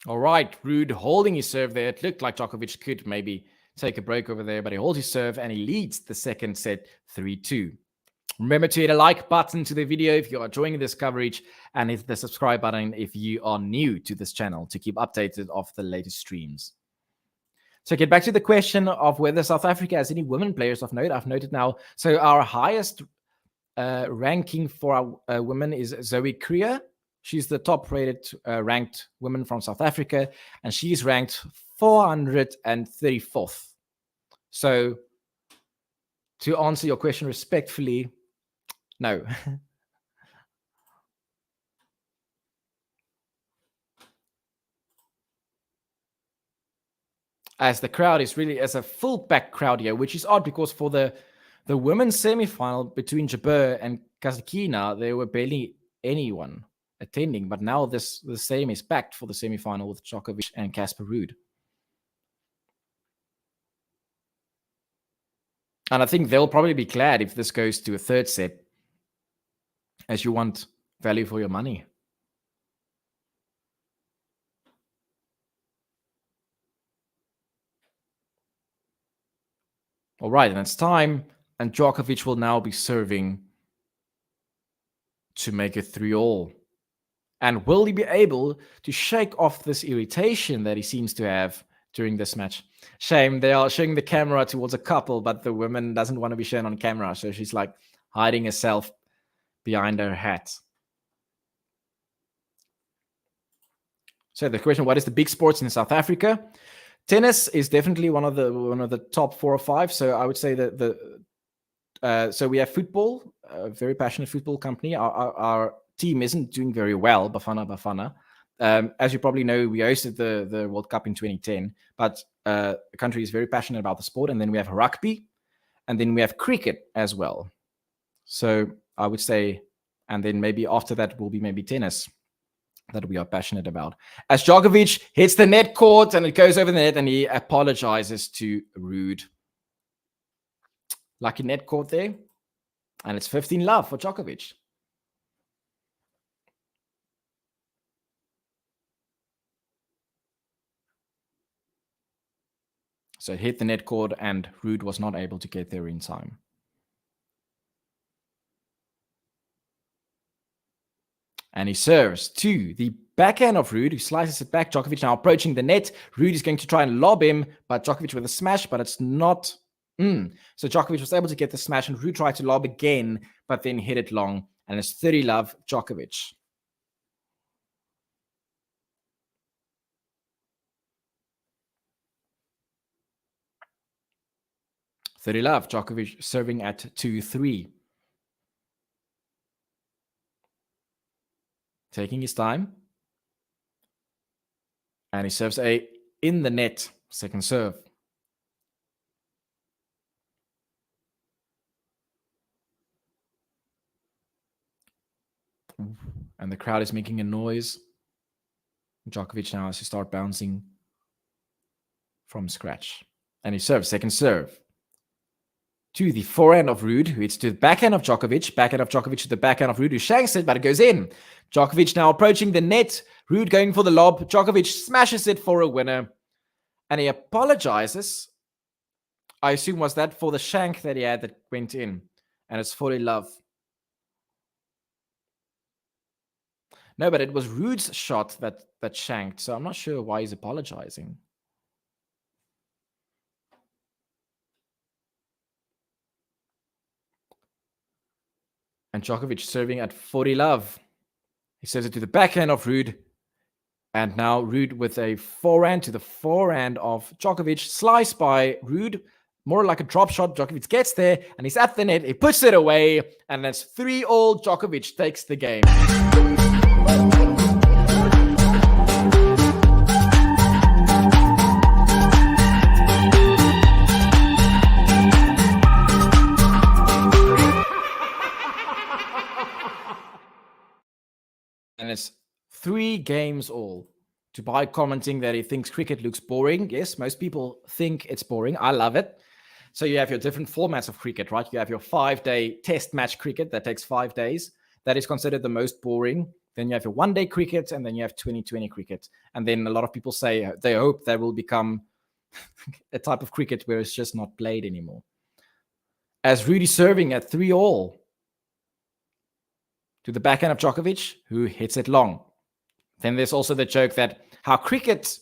All right, Ruud holding his serve there. It looked like Djokovic could maybe take a break over there, but he holds his serve and he leads the second set 3-2. Remember to hit a like button to the video if you are enjoying this coverage, and hit the subscribe button if you are new to this channel to keep updated of the latest streams. So get back to the question of whether South Africa has any women players of note. I've noted now. So our highest ranking for our women is Zoe Krier. She's the top-rated ranked woman from South Africa, and she's ranked 434th. So, to answer your question respectfully, no. As the crowd is really as a full-packed crowd here, which is odd because for the women's semi-final between Jabeur and Kasatkina, there were barely anyone attending, but now the same is packed for the semi-final with Djokovic and Casper Ruud. And I think they'll probably be glad if this goes to a third set, as you want value for your money. All right, and it's time, and Djokovic will now be serving to make it 3-all. And will he be able to shake off this irritation that he seems to have during this match. Shame, they are showing the camera towards a couple, but the woman doesn't want to be shown on camera, so she's like hiding herself behind her hat. So the question, what is the big sports in South Africa? Tennis is definitely one of the top 4 or 5. So I would say that so we have football, a very passionate football company. Our team isn't doing very well, Bafana. As you probably know, we hosted the World Cup in 2010, but the country is very passionate about the sport. And then we have rugby, and then we have cricket as well. So I would say, and then maybe after that will be maybe tennis that we are passionate about. As Djokovic hits the net court and it goes over the net, and he apologizes to Ruud. Lucky net court there. And it's 15-love for Djokovic. So it hit the net cord, and Ruud was not able to get there in time. And he serves to the backhand of Ruud, who slices it back. Djokovic now approaching the net. Ruud is going to try and lob him, but Djokovic with a smash, but it's not. So Djokovic was able to get the smash, and Ruud tried to lob again, but then hit it long. And it's 30-love Djokovic. Love, Djokovic serving at 2-3. Taking his time. And he serves a in the net second serve. And the crowd is making a noise. Djokovic now has to start bouncing from scratch. And he serves second serve. To the forehand of Ruud, who hits to the backhand of Djokovic. Backhand of Djokovic to the backhand of Ruud, who shanks it, but it goes in. Djokovic now approaching the net. Ruud going for the lob. Djokovic smashes it for a winner. And he apologizes. I assume was that for the shank that he had that went in. And it's 40-love. No, but it was Ruud's shot that shanked. So I'm not sure why he's apologizing. And Djokovic serving at 40-love. He serves it to the backhand of Ruud. And now Ruud with a forehand to the forehand of Djokovic. Slice by Ruud. More like a drop shot. Djokovic gets there and he's at the net. He puts it away. And that's 3-all. Djokovic takes the game. And it's 3 games all. Dubai commenting that he thinks cricket looks boring. Yes, most people think it's boring. I love it. So you have your different formats of cricket, right? You have your 5-day test match cricket that takes 5 days. That is considered the most boring. Then you have your 1-day cricket, and then you have 2020 cricket. And then a lot of people say they hope that will become a type of cricket where it's just not played anymore. As Ruud serving at 3-all. To the backhand of Djokovic, who hits it long. Then there's also the joke that how cricket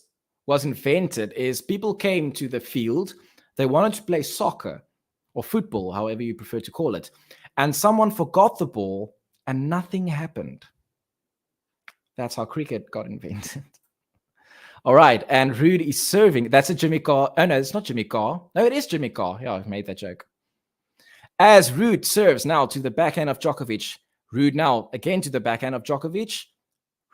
was invented is people came to the field, they wanted to play soccer or football, however you prefer to call it, and someone forgot the ball and nothing happened. That's how cricket got invented. All right, and Ruud is serving. That's a Jimmy Carr. Oh, no, it's not Jimmy Carr. No, it is Jimmy Carr. Yeah, I've made that joke. As Ruud serves now to the backhand of Djokovic, Ruud now again to the backhand of Djokovic.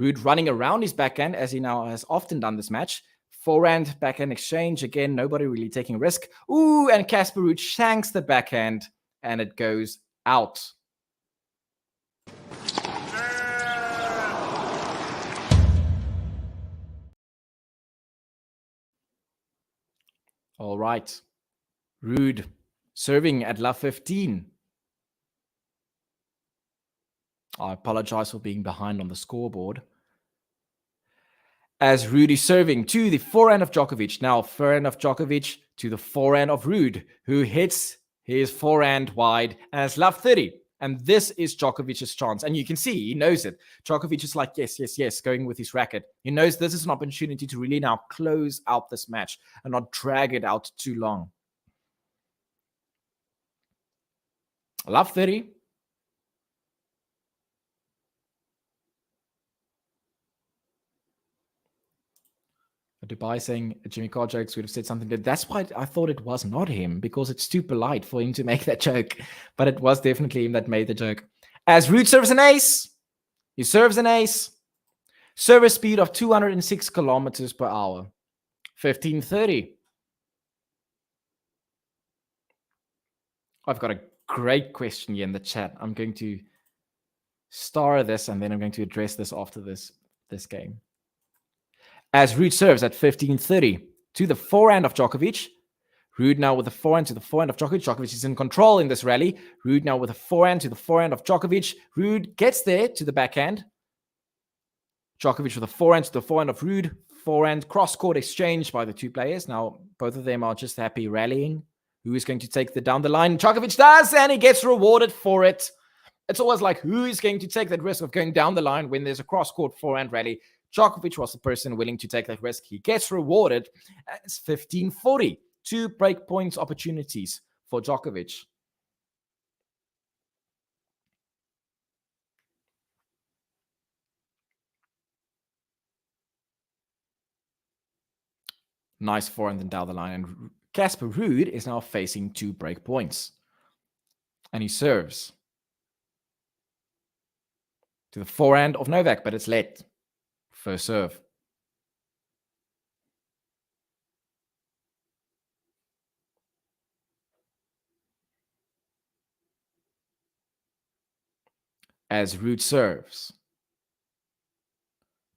Ruud running around his backhand as he now has often done this match. Forehand, backhand exchange. Again, nobody really taking risk. Ooh, and Casper Ruud shanks the backhand and it goes out. All right. Ruud serving at love 15. I apologize for being behind on the scoreboard. As Ruud is serving to the forehand of Djokovic. Now forehand of Djokovic to the forehand of Ruud, who hits his forehand wide. And it's love 30. And this is Djokovic's chance. And you can see, he knows it. Djokovic is like, yes, yes, yes, going with his racket. He knows this is an opportunity to really now close out this match and not drag it out too long. Love 30. Dubai saying Jimmy Carr jokes would have said something. That's why I thought it was not him, because it's too polite for him to make that joke. But it was definitely him that made the joke. As Ruud serves an ace, he serves an ace. Service speed of 206 kilometers per hour. 15:30. I've got a great question here in the chat. I'm going to star this, and then I'm going to address this after this game. As Ruud serves at 15:30 to the forehand of Djokovic. Ruud now with the forehand to the forehand of Djokovic. Djokovic is in control in this rally. Ruud now with a forehand to the forehand of Djokovic. Ruud gets there to the backhand. Djokovic with a forehand to the forehand of Ruud. Forehand cross-court exchange by the two players. Now, both of them are just happy rallying. Who is going to take the down the line? Djokovic does, and he gets rewarded for it. It's always like, who is going to take that risk of going down the line when there's a cross-court forehand rally? Djokovic was the person willing to take that risk. He gets rewarded. It's 15:40. 2 break points opportunities for Djokovic. Nice forehand and down the line. And Casper Ruud is now facing 2 break points. And he serves to the forehand of Novak, but it's late. First serve. As Ruud serves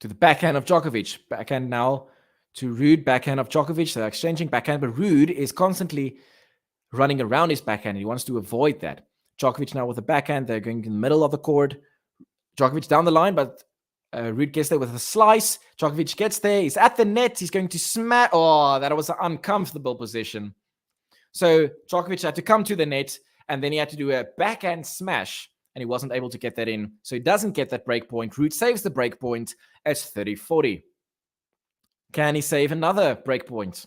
to the backhand of Djokovic. Backhand now to Ruud, backhand of Djokovic. They're exchanging backhand, but Ruud is constantly running around his backhand. He wants to avoid that. Djokovic now with the backhand. They're going in the middle of the court. Djokovic down the line, but Ruud gets there with a slice. Djokovic gets there. He's at the net. He's going to smash. Oh, that was an uncomfortable position. So Djokovic had to come to the net, and then he had to do a backhand smash, and he wasn't able to get that in. So he doesn't get that break point. Ruud saves the break point at 30-40. Can he save another break point?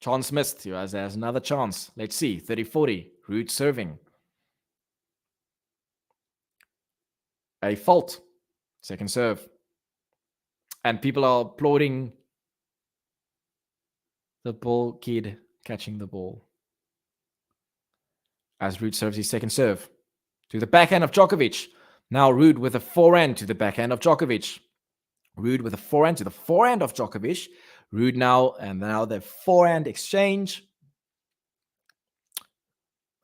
Chance missed. He has another chance. Let's see. 30-40. Ruud serving. A fault. Second serve. And people are applauding the ball kid catching the ball. As Ruud serves his second serve. To the backhand of Djokovic. Now Ruud with a forehand to the backhand of Djokovic. Ruud with a forehand to the forehand of Djokovic. Ruud now, and now the forehand exchange.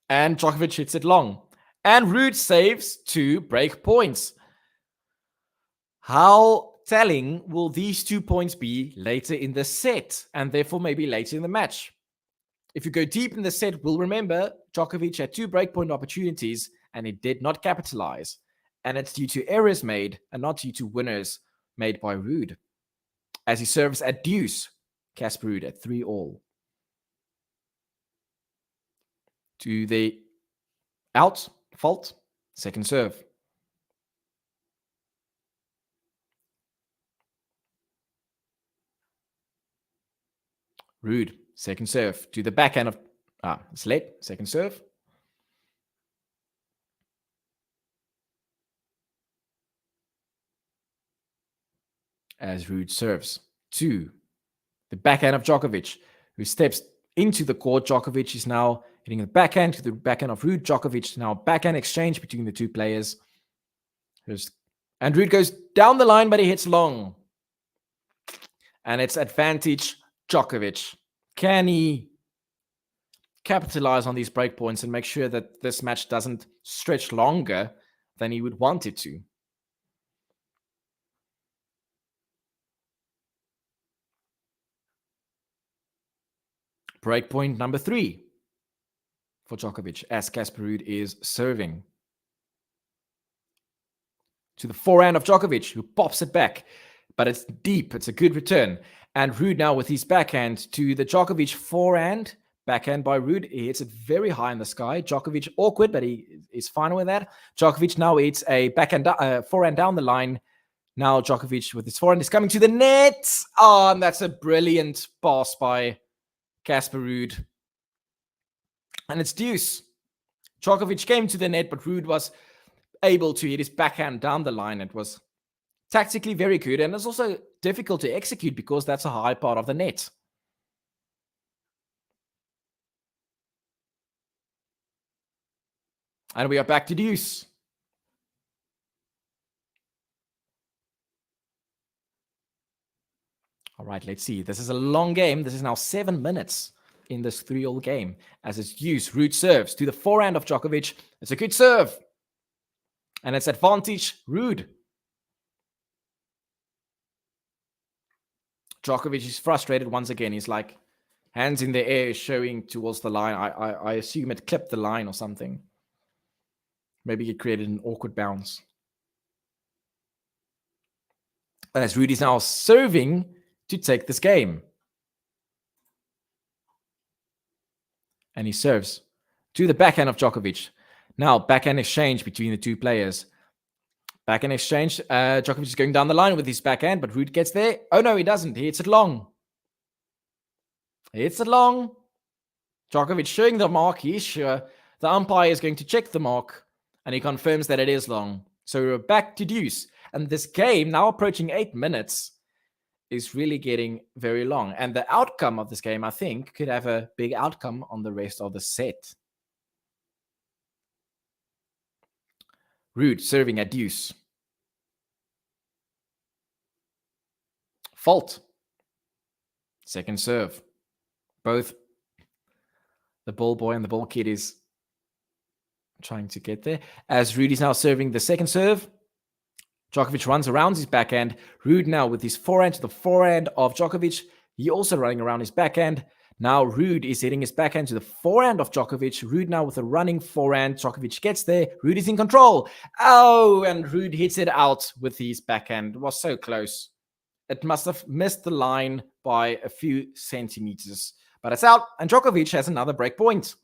And Djokovic hits it long. And Ruud saves 2 break points. How telling will these 2 points be later in the set, and therefore maybe later in the match? If you go deep in the set, we'll remember Djokovic had 2 breakpoint opportunities, and he did not capitalize. And it's due to errors made, and not due to winners made by Ruud. As he serves at deuce, Casper Ruud at 3-all. To the out, fault, second serve. Ruud, second serve. To the backhand of it's late, second serve. As Ruud serves to the backhand of Djokovic, who steps into the court. Djokovic is now hitting the backhand to the backhand of Ruud. Djokovic now backhand exchange between the two players. And Ruud goes down the line, but he hits long. And it's advantage Djokovic. Can he capitalize on these breakpoints and make sure that this match doesn't stretch longer than he would want it to? Breakpoint number 3 for Djokovic as Casper Ruud is serving. To the forehand of Djokovic, who pops it back. but it's deep. It's a good return. And Ruud now with his backhand to the Djokovic forehand. Backhand by Ruud. He hits it very high in the sky. Djokovic awkward, but he is fine with that. Djokovic now hits a backhand forehand down the line. Now Djokovic with his forehand is coming to the net. Oh, and that's a brilliant pass by Casper Ruud. And it's deuce. Djokovic came to the net, but Ruud was able to hit his backhand down the line. It was tactically very good, and it's also difficult to execute because that's a high part of the net. And we are back to deuce. All right, let's see. This is a long game. This is now 7 minutes in this 3-all game. As it's deuce, Ruud serves to the forehand of Djokovic. It's a good serve. And it's advantage Ruud. Djokovic is frustrated once again. He's like, hands in the air showing towards the line. I assume it clipped the line or something. Maybe it created an awkward bounce. As Ruud is now serving to take this game. And he serves to the backhand of Djokovic. Now, backhand exchange between the two players. Backhand exchange. Djokovic is going down the line with his backhand, but Ruud gets there. Oh, no, he doesn't. He hits it long. He hits it long. Djokovic showing the mark. He's sure. The umpire is going to check the mark. And he confirms that it is long. So we're back to deuce. And this game, now approaching 8 minutes, is really getting very long. And the outcome of this game, I think, could have a big outcome on the rest of the set. Ruud serving at deuce. Fault. Second serve. Both the ball boy and the ball kid is trying to get there. As Ruud is now serving the second serve. Djokovic runs around his backhand. Ruud now with his forehand to the forehand of Djokovic. He also running around his backhand. Now Ruud is hitting his backhand to the forehand of Djokovic. Ruud now with a running forehand. Djokovic gets there. Ruud is in control. Oh, and Ruud hits it out with his backhand. It was so close. It must have missed the line by a few centimeters. But it's out, and Djokovic has another break point.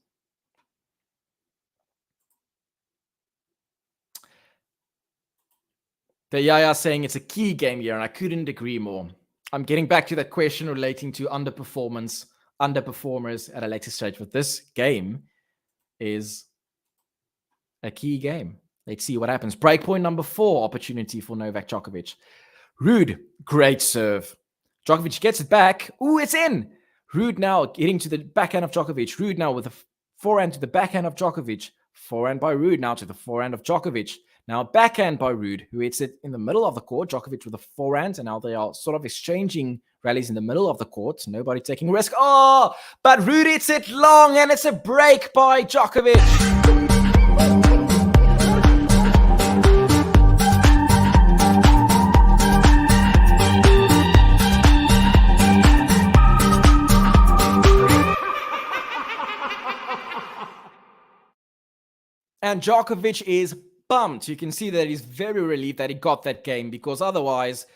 The Yaya saying it's a key game here, and I couldn't agree more. I'm getting back to that question relating to underperformers at a later stage. But this game is a key game. Let's see what happens. Breakpoint number 4, opportunity for Novak Djokovic. Ruud, great serve. Djokovic gets it back. Ooh, it's in. Ruud now getting to the backhand of Djokovic. Ruud now with a forehand to the backhand of Djokovic. Forehand by Ruud now to the forehand of Djokovic. Now backhand by Ruud, who hits it in the middle of the court. Djokovic with a forehand, and now they are sort of exchanging rallies in the middle of the court. Nobody taking risk. Oh, but Ruud hits it long, and it's a break by Djokovic. And Djokovic is bummed. You can see that he's very relieved that he got that game, because otherwise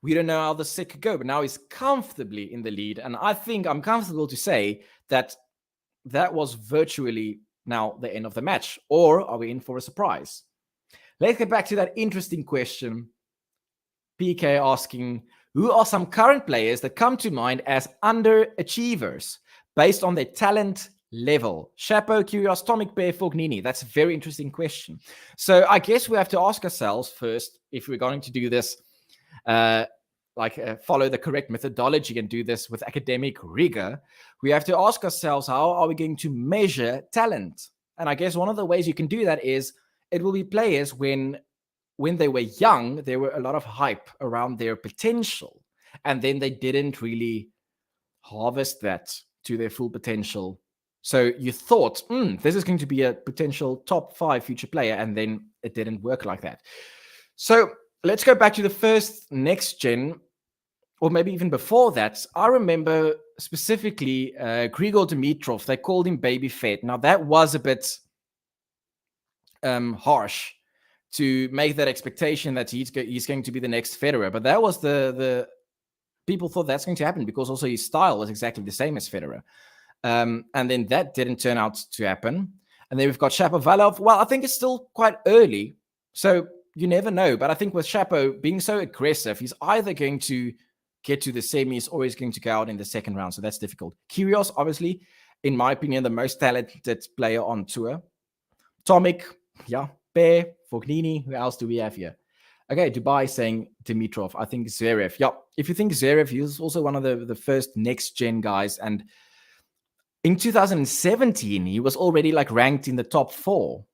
we don't know how the set could go. But now he's comfortably in the lead. And I think I'm comfortable to say that that was virtually now the end of the match. Or are we in for a surprise? Let's get back to that interesting question. PK asking, who are some current players that come to mind as underachievers based on their talent level? Chapeau, Kyrgios, Tomic, Bear, Fognini. That's a very interesting question. So I guess we have to ask ourselves first, if we're going to do this, follow the correct methodology and do this with academic rigor, we have to ask ourselves, how are we going to measure talent? And I guess one of the ways you can do that is it will be players when they were young, there were a lot of hype around their potential, and then they didn't really harvest that to their full potential. So you thought, this is going to be a potential top 5 future player, and then it didn't work like that. So let's go back to the first next gen, or maybe even before that. I remember specifically Grigor Dimitrov. They called him Baby Fat. Now that was a bit harsh to make that expectation that he's going to be the next Federer. But that was the people thought that's going to happen because also his style was exactly the same as Federer. And then that didn't turn out to happen. And then we've got Shapovalov. Well, I think it's still quite early, so you never know. But I think with Shapo being so aggressive, he's either going to get to the semis or he's going to go out in the second round. So that's difficult. Kyrgios, obviously, in my opinion, the most talented player on tour. Tomic, yeah. Bear, Fognini. Who else do we have here? Okay, Dubai saying Dimitrov. I think Zverev. Yeah, if you think Zverev, he was also one of the first next-gen guys. And in 2017, he was already like ranked in the top 4.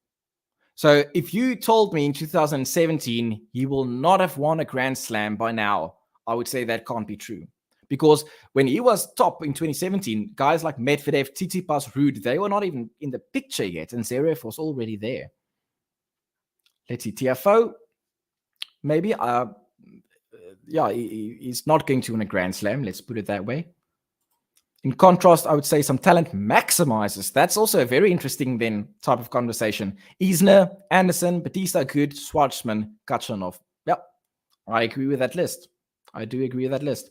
So if you told me in 2017 he will not have won a Grand Slam by now, I would say that can't be true. Because when he was top in 2017, guys like Medvedev, Tsitsipas, Ruud, they were not even in the picture yet, and Zverev was already there. Let's see, TFO, maybe. Yeah, he's not going to win a Grand Slam, let's put it that way. In contrast, I would say some talent maximizers. That's also a very interesting then type of conversation. Isner, Anderson, Batista, Good, Schwartzman, Kachanov. Yep, I agree with that list. I do agree with that list.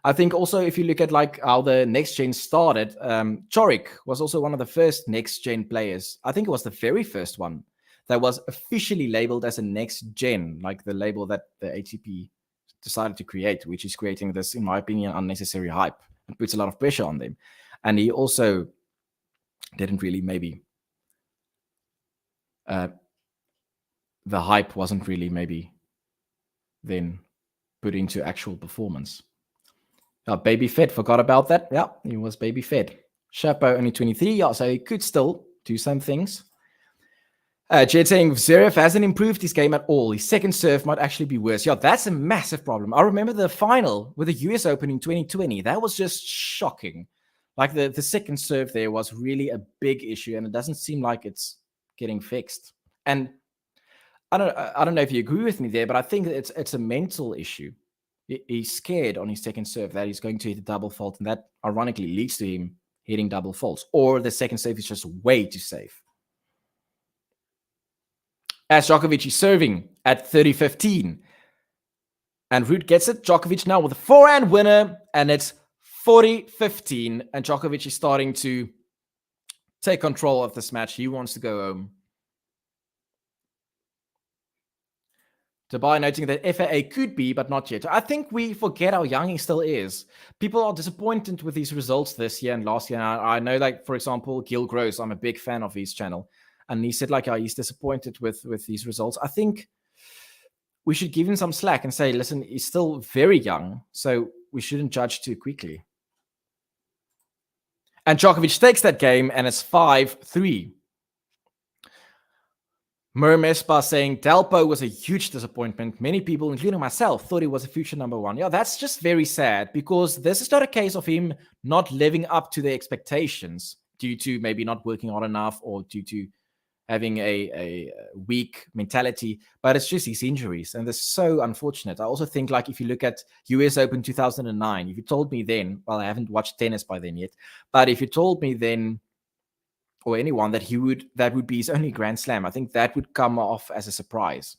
I think also if you look at like how the next gen started, Chorik was also one of the first next gen players. I think it was the very first one that was officially labeled as a next gen, like the label that the ATP decided to create, which is creating this, in my opinion, unnecessary hype. It puts a lot of pressure on them. And he also didn't really maybe... the hype wasn't really maybe then put into actual performance. Baby Fed, forgot about that. Yeah, he was Baby Fed. Chapo, only 23. Yeah, so he could still do some things. Jed saying Zverev hasn't improved his game at all. His second serve might actually be worse. Yeah, that's a massive problem. I remember the final with the US Open in 2020. That was just shocking. Like the second serve there was really a big issue, and it doesn't seem like it's getting fixed. And I don't know if you agree with me there, but I think it's a mental issue. He's scared on his second serve that he's going to hit a double fault, and that ironically leads to him hitting double faults. Or the second serve is just way too safe. As Djokovic is serving at 30-15. And Ruud gets it. Djokovic now with a forehand winner. And it's 40-15. And Djokovic is starting to take control of this match. He wants to go home. Dubai noting that FAA could be, but not yet. I think we forget how young he still is. People are disappointed with these results this year and last year. And I know, like, for example, Gil Gross, I'm a big fan of his channel. And he said, like, he's disappointed with these results. I think we should give him some slack and say, listen, he's still very young, so we shouldn't judge too quickly. And Djokovic takes that game, and it's 5-3. Mermespa saying, Delpo was a huge disappointment. Many people, including myself, thought he was a future number one. Yeah, that's just very sad, because this is not a case of him not living up to the expectations due to maybe not working hard enough or due to having a weak mentality, but it's just his injuries, and they're so unfortunate. I also think, like, if you look at US Open 2009, if you told me then, well, I haven't watched tennis by then yet, but if you told me then, or anyone, that that would be his only Grand Slam, I think that would come off as a surprise.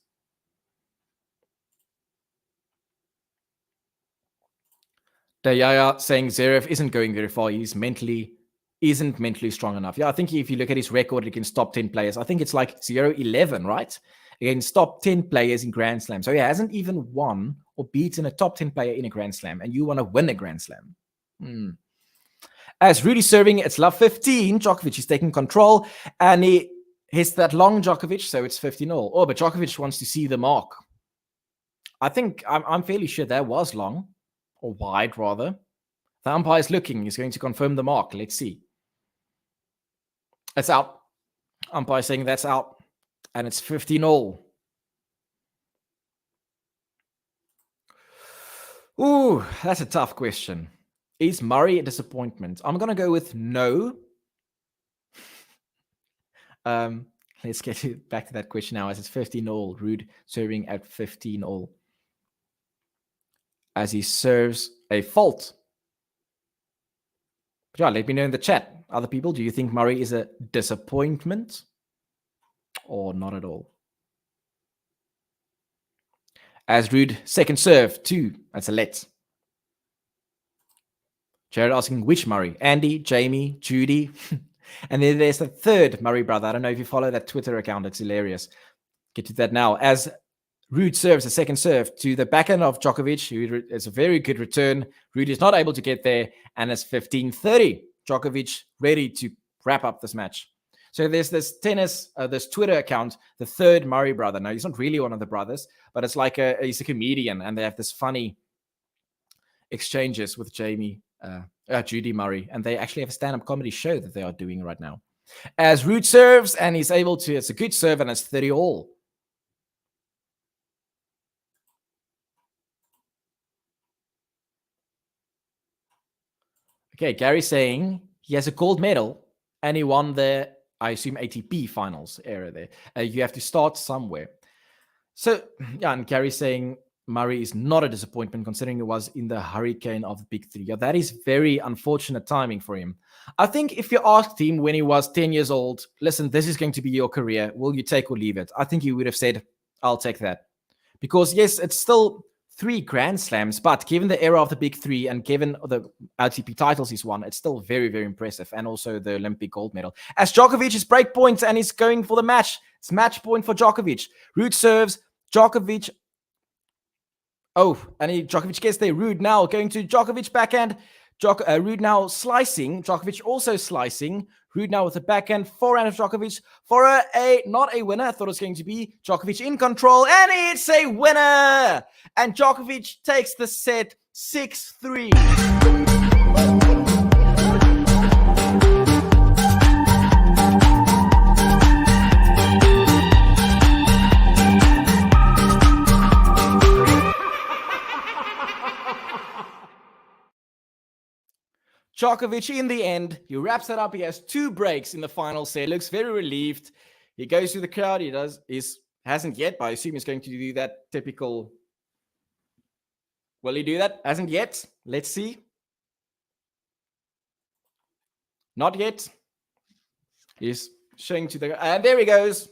Dayaya saying Zverev isn't going very far. Isn't mentally strong enough. Yeah, I think if you look at his record against top 10 players, I think it's like 0-11, right? Against top 10 players in Grand Slam. So he hasn't even won or beaten a top 10 player in a Grand Slam, and you want to win a Grand Slam. As Rudy's serving, it's love 15. Djokovic is taking control, and he hits that long Djokovic, so it's 15-all. Oh, but Djokovic wants to see the mark. I think, I'm fairly sure that was long, or wide rather. The umpire is looking. He's going to confirm the mark. Let's see. It's out. Umpire saying that's out. And it's 15-all. Ooh, that's a tough question. Is Murray a disappointment? I'm going to go with no. Let's get back to that question now, as it's 15-all. Ruud serving at 15-all. As he serves a fault. But yeah, let me know in the chat. Other people, do you think Murray is a disappointment or not at all? As Ruud, second serve, 2. That's a let. Jared asking which Murray? Andy, Jamie, Judy. And then there's the third Murray brother. I don't know if you follow that Twitter account. It's hilarious. Get to that now. As Ruud serves a second serve to the backhand of Djokovic, who is a very good return. Ruud is not able to get there, and it's 15-30. Djokovic ready to wrap up this match. So there's this this Twitter account, the third Murray brother. Now, he's not really one of the brothers, but it's like he's a comedian, and they have this funny exchanges with Judy Murray, and they actually have a stand-up comedy show that they are doing right now. As Ruud serves, and he's able to, it's a good serve, and it's 30 all. Okay, Gary saying he has a gold medal and he won the, I assume, ATP finals era there. You have to start somewhere. So, yeah, and Gary saying Murray is not a disappointment considering it was in the hurricane of the big three. Yeah, that is very unfortunate timing for him. I think if you asked him when he was 10 years old, listen, this is going to be your career. Will you take or leave it? I think he would have said, I'll take that. Because, yes, it's still 3 Grand Slams, but given the era of the big three and given the ATP titles he's won, it's still very, very impressive. And also the Olympic gold medal. As Djokovic is break points and he's going for the match. It's match point for Djokovic. Ruud serves. Djokovic. Oh, and Djokovic gets there. Ruud now going to Djokovic backhand. Ruud now slicing. Djokovic also slicing. Ruud now with the backhand. Forehand of Djokovic for not a winner. I thought it was going to be Djokovic in control. And it's a winner. And Djokovic takes the set 6-3. Djokovic, in the end, he wraps it up. He has 2 breaks in the final set. Looks very relieved. He goes to the crowd. Hasn't yet, but I assume he's going to do that typical. Will he do that? Hasn't yet. Let's see. Not yet. He's showing to the. And there he goes.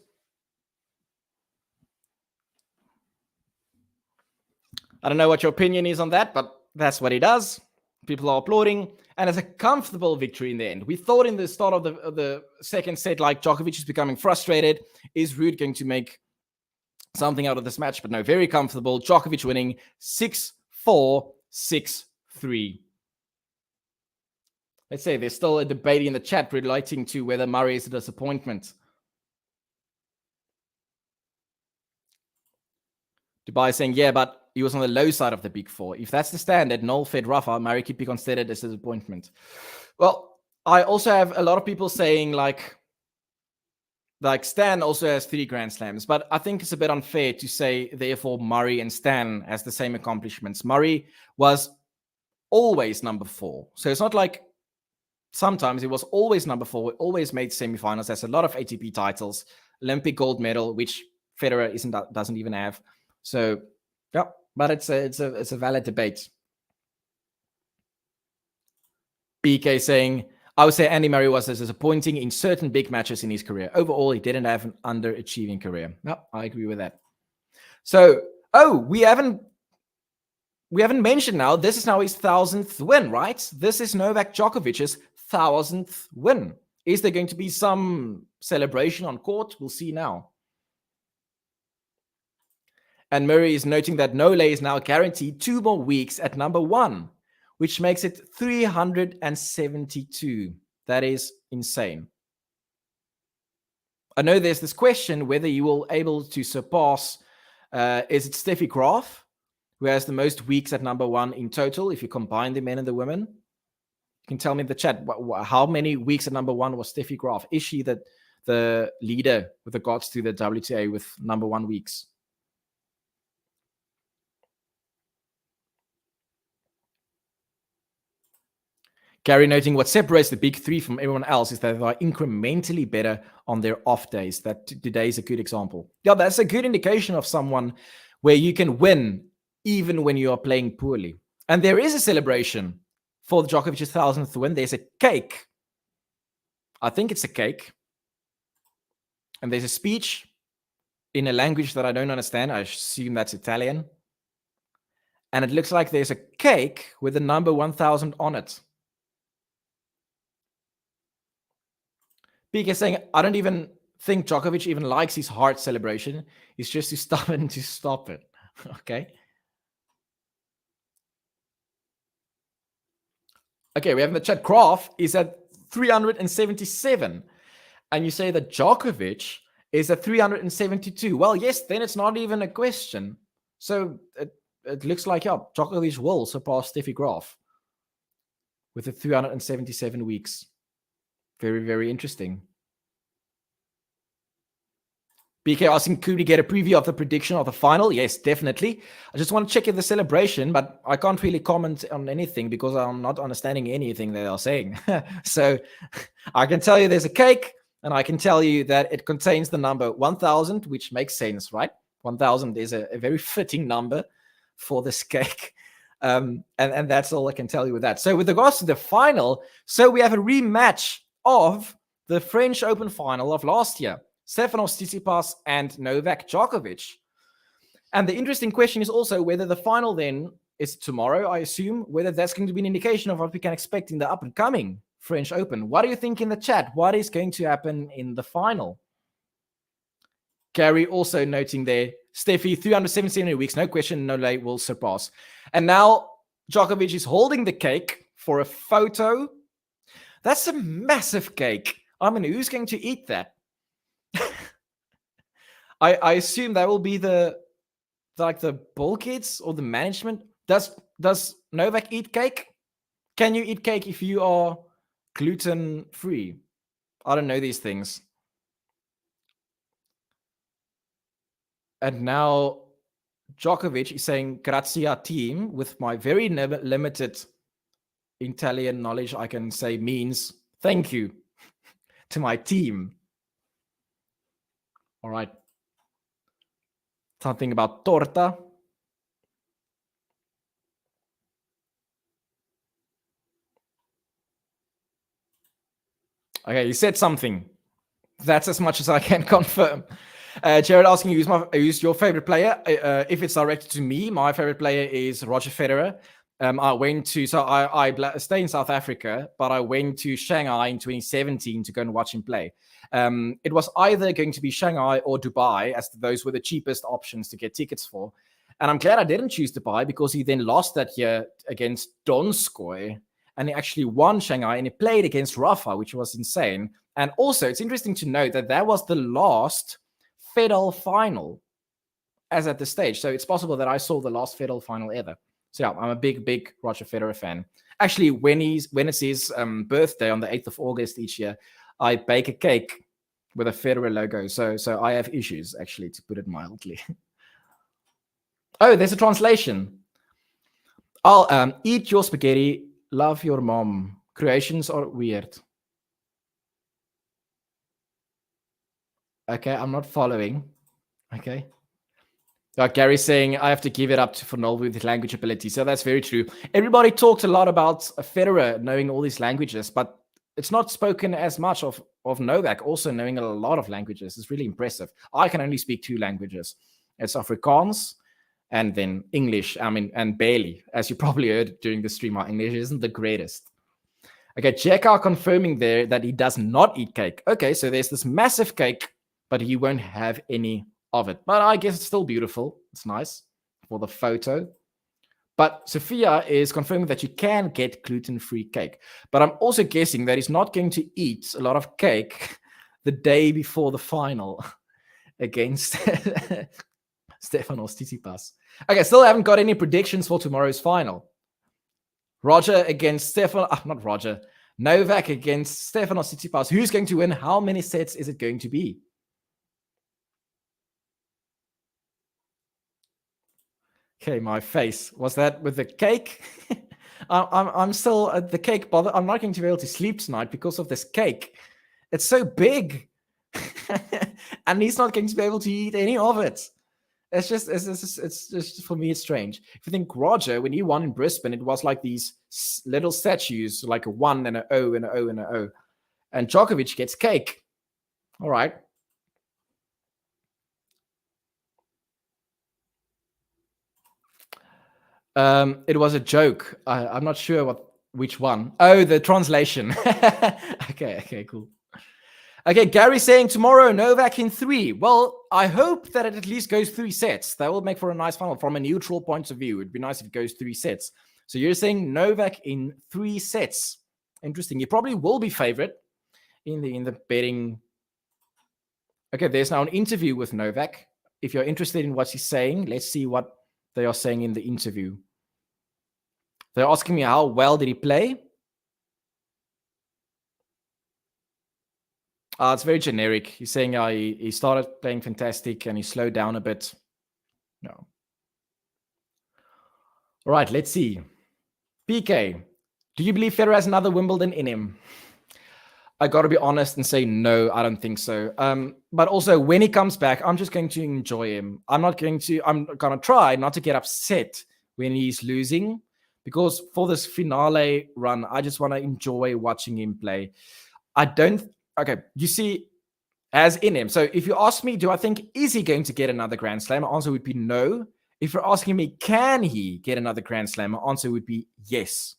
I don't know what your opinion is on that, but that's what he does. People are applauding, and it's a comfortable victory in the end. We thought in the start of the second set, like Djokovic is becoming frustrated. Is Ruud going to make something out of this match? But no, very comfortable. Djokovic winning 6-4, 6-3. Let's say there's still a debate in the chat relating to whether Murray is a disappointment. Dubai saying, yeah, but he was on the low side of the big four. If that's the standard, Noel fed Rafa, Murray could be considered as a disappointment. Well, I also have a lot of people saying like Stan also has 3 Grand Slams, but I think it's a bit unfair to say, therefore, Murray and Stan has the same accomplishments. Murray was always number 4. So it's not like sometimes he was always number 4, always made semifinals, has a lot of ATP titles, Olympic gold medal, which Federer doesn't even have. So, yeah, but it's a valid debate. BK saying, I would say Andy Murray was disappointing in certain big matches in his career. Overall, he didn't have an underachieving career. No, I agree with that. So, we haven't mentioned now, this is now his 1000th win, right? This is Novak Djokovic's 1000th win. Is there going to be some celebration on court? We'll see now. And Murray is noting that Nole is now guaranteed 2 more weeks at number 1, which makes it 372. That is insane. I know there's this question whether you will able to surpass, is it Steffi Graf, who has the most weeks at number 1 in total, if you combine the men and the women? You can tell me in the chat, how many weeks at number 1 was Steffi Graf? Is she the leader with regards to the WTA with number 1 weeks? Gary noting what separates the big three from everyone else is that they are incrementally better on their off days. That today is a good example. Yeah, that's a good indication of someone where you can win even when you are playing poorly. And there is a celebration for Djokovic's 1000th win. There's a cake. I think it's a cake. And there's a speech in a language that I don't understand. I assume that's Italian. And it looks like there's a cake with the number 1000 on it. PK saying, I don't even think Djokovic even likes his heart celebration. He's just too stubborn to stop it. Okay. Okay, we have in the chat, Graf is at 377. And you say that Djokovic is at 372. Well, yes, then it's not even a question. So it looks like, yeah, Djokovic will surpass Steffi Graf with the 377 weeks. Very, very interesting. BK asking, could we get a preview of the prediction of the final? Yes, definitely. I just want to check in the celebration, but I can't really comment on anything because I'm not understanding anything they are saying. So I can tell you there's a cake, and I can tell you that it contains the number 1000, which makes sense, right? 1000 is a very fitting number for this cake. And that's all I can tell you with that. So with regards to the final, so we have a rematch of the French Open final of last year. Stefanos Tsitsipas and Novak Djokovic. And the interesting question is also whether the final then is tomorrow, I assume, whether that's going to be an indication of what we can expect in the up-and-coming French Open. What do you think in the chat? What is going to happen in the final? Gary also noting there, Steffi, 377 weeks, no question, no lay will surpass. And now Djokovic is holding the cake for a photo. That's a massive cake. I mean, who's going to eat that? I assume that will be the ball kids or the management. Does Novak eat cake? Can you eat cake if you are gluten free? I don't know these things. And now Djokovic is saying "Grazie team" with my very limited Italian knowledge. I can say means thank you to my team. All right. Something about torta. Okay, you said something. That's as much as I can confirm. Jared asking, who's your favorite player? If it's directed to me, my favorite player is Roger Federer. I stay in South Africa, but I went to Shanghai in 2017 to go and watch him play. It was either going to be Shanghai or Dubai, as those were the cheapest options to get tickets for. And I'm glad I didn't choose Dubai because he then lost that year against Donskoy, and he actually won Shanghai, and he played against Rafa, which was insane. And also, it's interesting to note that that was the last Federer final as at the stage. So it's possible that I saw the last Federer final ever. So yeah, I'm a big Roger Federer fan. Actually, when it's his birthday on the 8th of August each year, I bake a cake with a Federer logo. So I have issues, actually, to put it mildly. Oh, there's a translation. I'll eat your spaghetti, love your mom. Creations are weird. Okay, I'm not following. Okay. Gary's saying, I have to give it up for Noel with his language ability. So that's very true. Everybody talked a lot about Federer knowing all these languages, but it's not spoken as much of Novak also knowing a lot of languages. It's really impressive. I can only speak 2 languages. It's Afrikaans and then English. And barely. As you probably heard during the stream, my English isn't the greatest. Okay, Jekka confirming there that he does not eat cake. Okay, so there's this massive cake, but he won't have any of it. But I guess it's still beautiful. It's nice for the photo. But Sophia is confirming that you can get gluten-free cake. But I'm also guessing that he's not going to eat a lot of cake the day before the final against Stefanos Tsitsipas. Okay, still haven't got any predictions for tomorrow's final. Roger against not Roger. Novak against Stefanos Tsitsipas. Who's going to win? How many sets is it going to be? Okay, my face. Was that with the cake? I'm still at the cake bother. I'm not going to be able to sleep tonight because of this cake. It's so big. And he's not going to be able to eat any of it. It's just for me, it's strange. If you think Roger, when he won in Brisbane, it was like these little statues, like a 1 and an O and an O and an O. And Djokovic gets cake. All right. It was a joke. I'm not sure which one. Oh, the translation. Okay, cool. Okay, Gary saying tomorrow Novak in 3. Well, I hope that it at least goes 3 sets. That will make for a nice final from a neutral point of view. It'd be nice if it goes 3 sets. So you're saying Novak in 3 sets. Interesting. He probably will be favorite in the betting. Okay, there's now an interview with Novak. If you're interested in what he's saying, let's see what they are saying in the interview. They're asking me how well did he play. It's very generic. He's saying he started playing fantastic and he slowed down a bit. No. All right, let's see. PK, do you believe Federer has another Wimbledon in him? I got to be honest and say no, I don't think so. But also, when he comes back, I'm just going to enjoy him. I'm going to try not to get upset when he's losing, because for this finale run, I just want to enjoy watching him play. Okay, you see, as in him. So if you ask me, do I think, is he going to get another Grand Slam? My answer would be no. If you're asking me, can he get another Grand Slam? My answer would be yes.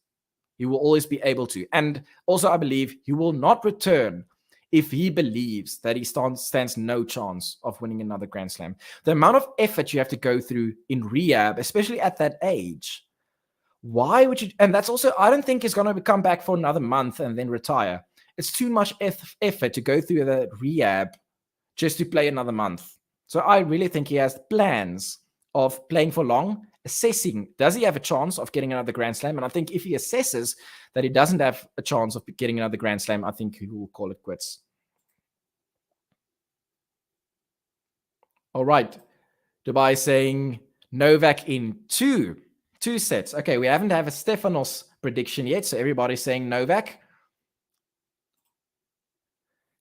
He will always be able to. And also, I believe he will not return if he believes that he stands no chance of winning another Grand Slam. The amount of effort you have to go through in rehab, especially at that age, why would you? And that's also, I don't think he's going to come back for another month and then retire. It's too much effort to go through the rehab just to play another month. So I really think he has plans of playing for long, assessing, does he have a chance of getting another Grand Slam? And I think if he assesses that he doesn't have a chance of getting another Grand Slam, I think he will call it quits. All right. Dubai saying Novak in 2 sets. Okay, we haven't have a Stefanos prediction yet, so everybody's saying Novak.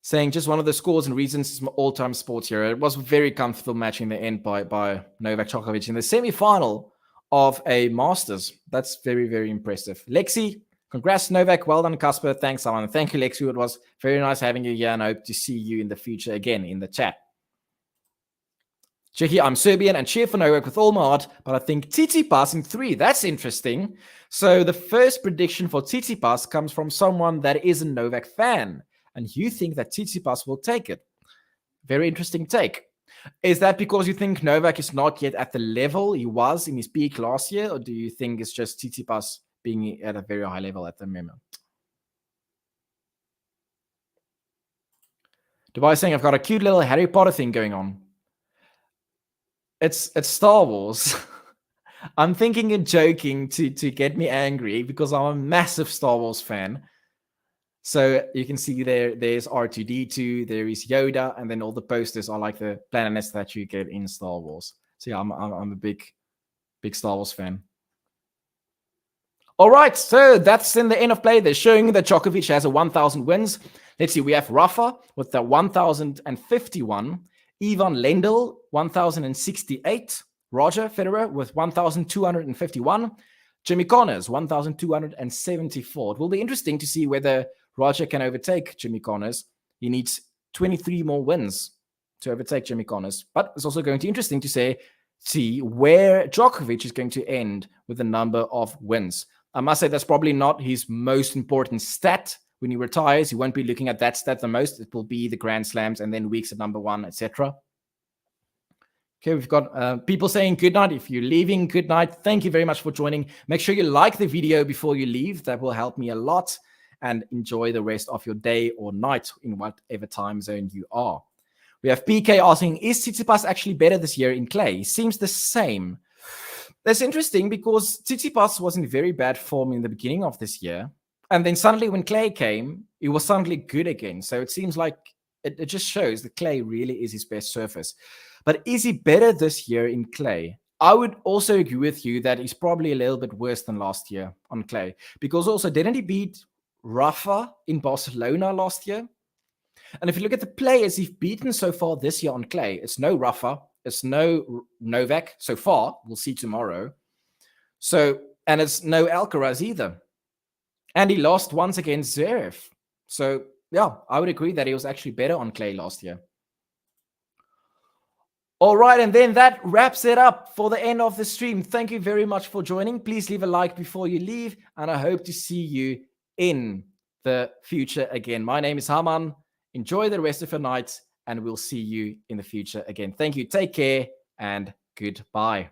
Saying just one of the scores and reasons is my all-time sports hero. It was a very comfortable match in the end by Novak Djokovic in the semi-final of a Masters. That's very, very impressive. Lexi, congrats, Novak. Well done, Casper. Thanks, Alan. Thank you, Lexi. It was very nice having you here, and I hope to see you in the future again in the chat. Jackie, I'm Serbian and cheer for Novak with all my heart, but I think Tsitsipas in 3. That's interesting. So the first prediction for Tsitsipas comes from someone that is a Novak fan. And you think that Tsitsipas will take it. Very interesting take. Is that because you think Novak is not yet at the level he was in his peak last year? Or do you think it's just Tsitsipas being at a very high level at the moment? Dubai saying, I've got a cute little Harry Potter thing going on. It's Star Wars. I'm thinking and joking to get me angry because I'm a massive Star Wars fan. So you can see there's R2-D2, there is Yoda, and then all the posters are like the planets that you get in Star Wars. So yeah, I'm a big Star Wars fan. All right, so that's in the end of play. They're showing that Djokovic has a 1,000 wins. Let's see, we have Rafa with the 1,051, Ivan Lendl, 1,068, Roger Federer with 1,251, Jimmy Connors, 1,274. It will be interesting to see whether Roger can overtake Jimmy Connors. He needs 23 more wins to overtake Jimmy Connors. But it's also going to be interesting to see where Djokovic is going to end with the number of wins. I must say that's probably not his most important stat. When he retires, he won't be looking at that stat the most. It will be the Grand Slams and then weeks at number 1, etc. Okay, we've got people saying good night. If you're leaving, good night. Thank you very much for joining. Make sure you like the video before you leave. That will help me a lot. And enjoy the rest of your day or night in whatever time zone you are. We have PK asking, is Tsitsipas actually better this year in clay? He seems the same. That's interesting because Tsitsipas was in very bad form in the beginning of this year. And then suddenly when clay came, he was suddenly good again. So it seems like it just shows that clay really is his best surface. But is he better this year in clay? I would also agree with you that he's probably a little bit worse than last year on clay. Because also, didn't he beat Rafa in Barcelona last year? And if you look at the players he's beaten so far this year on clay, it's no Rafa, it's no Novak so far. We'll see tomorrow. And it's no Alcaraz either. And he lost once against Zverev. So, yeah, I would agree that he was actually better on clay last year. All right, and then that wraps it up for the end of the stream. Thank you very much for joining. Please leave a like before you leave, and I hope to see you in the future again. My name is Haman. Enjoy the rest of your night, and we'll see you in the future again. Thank you. Take care, and goodbye.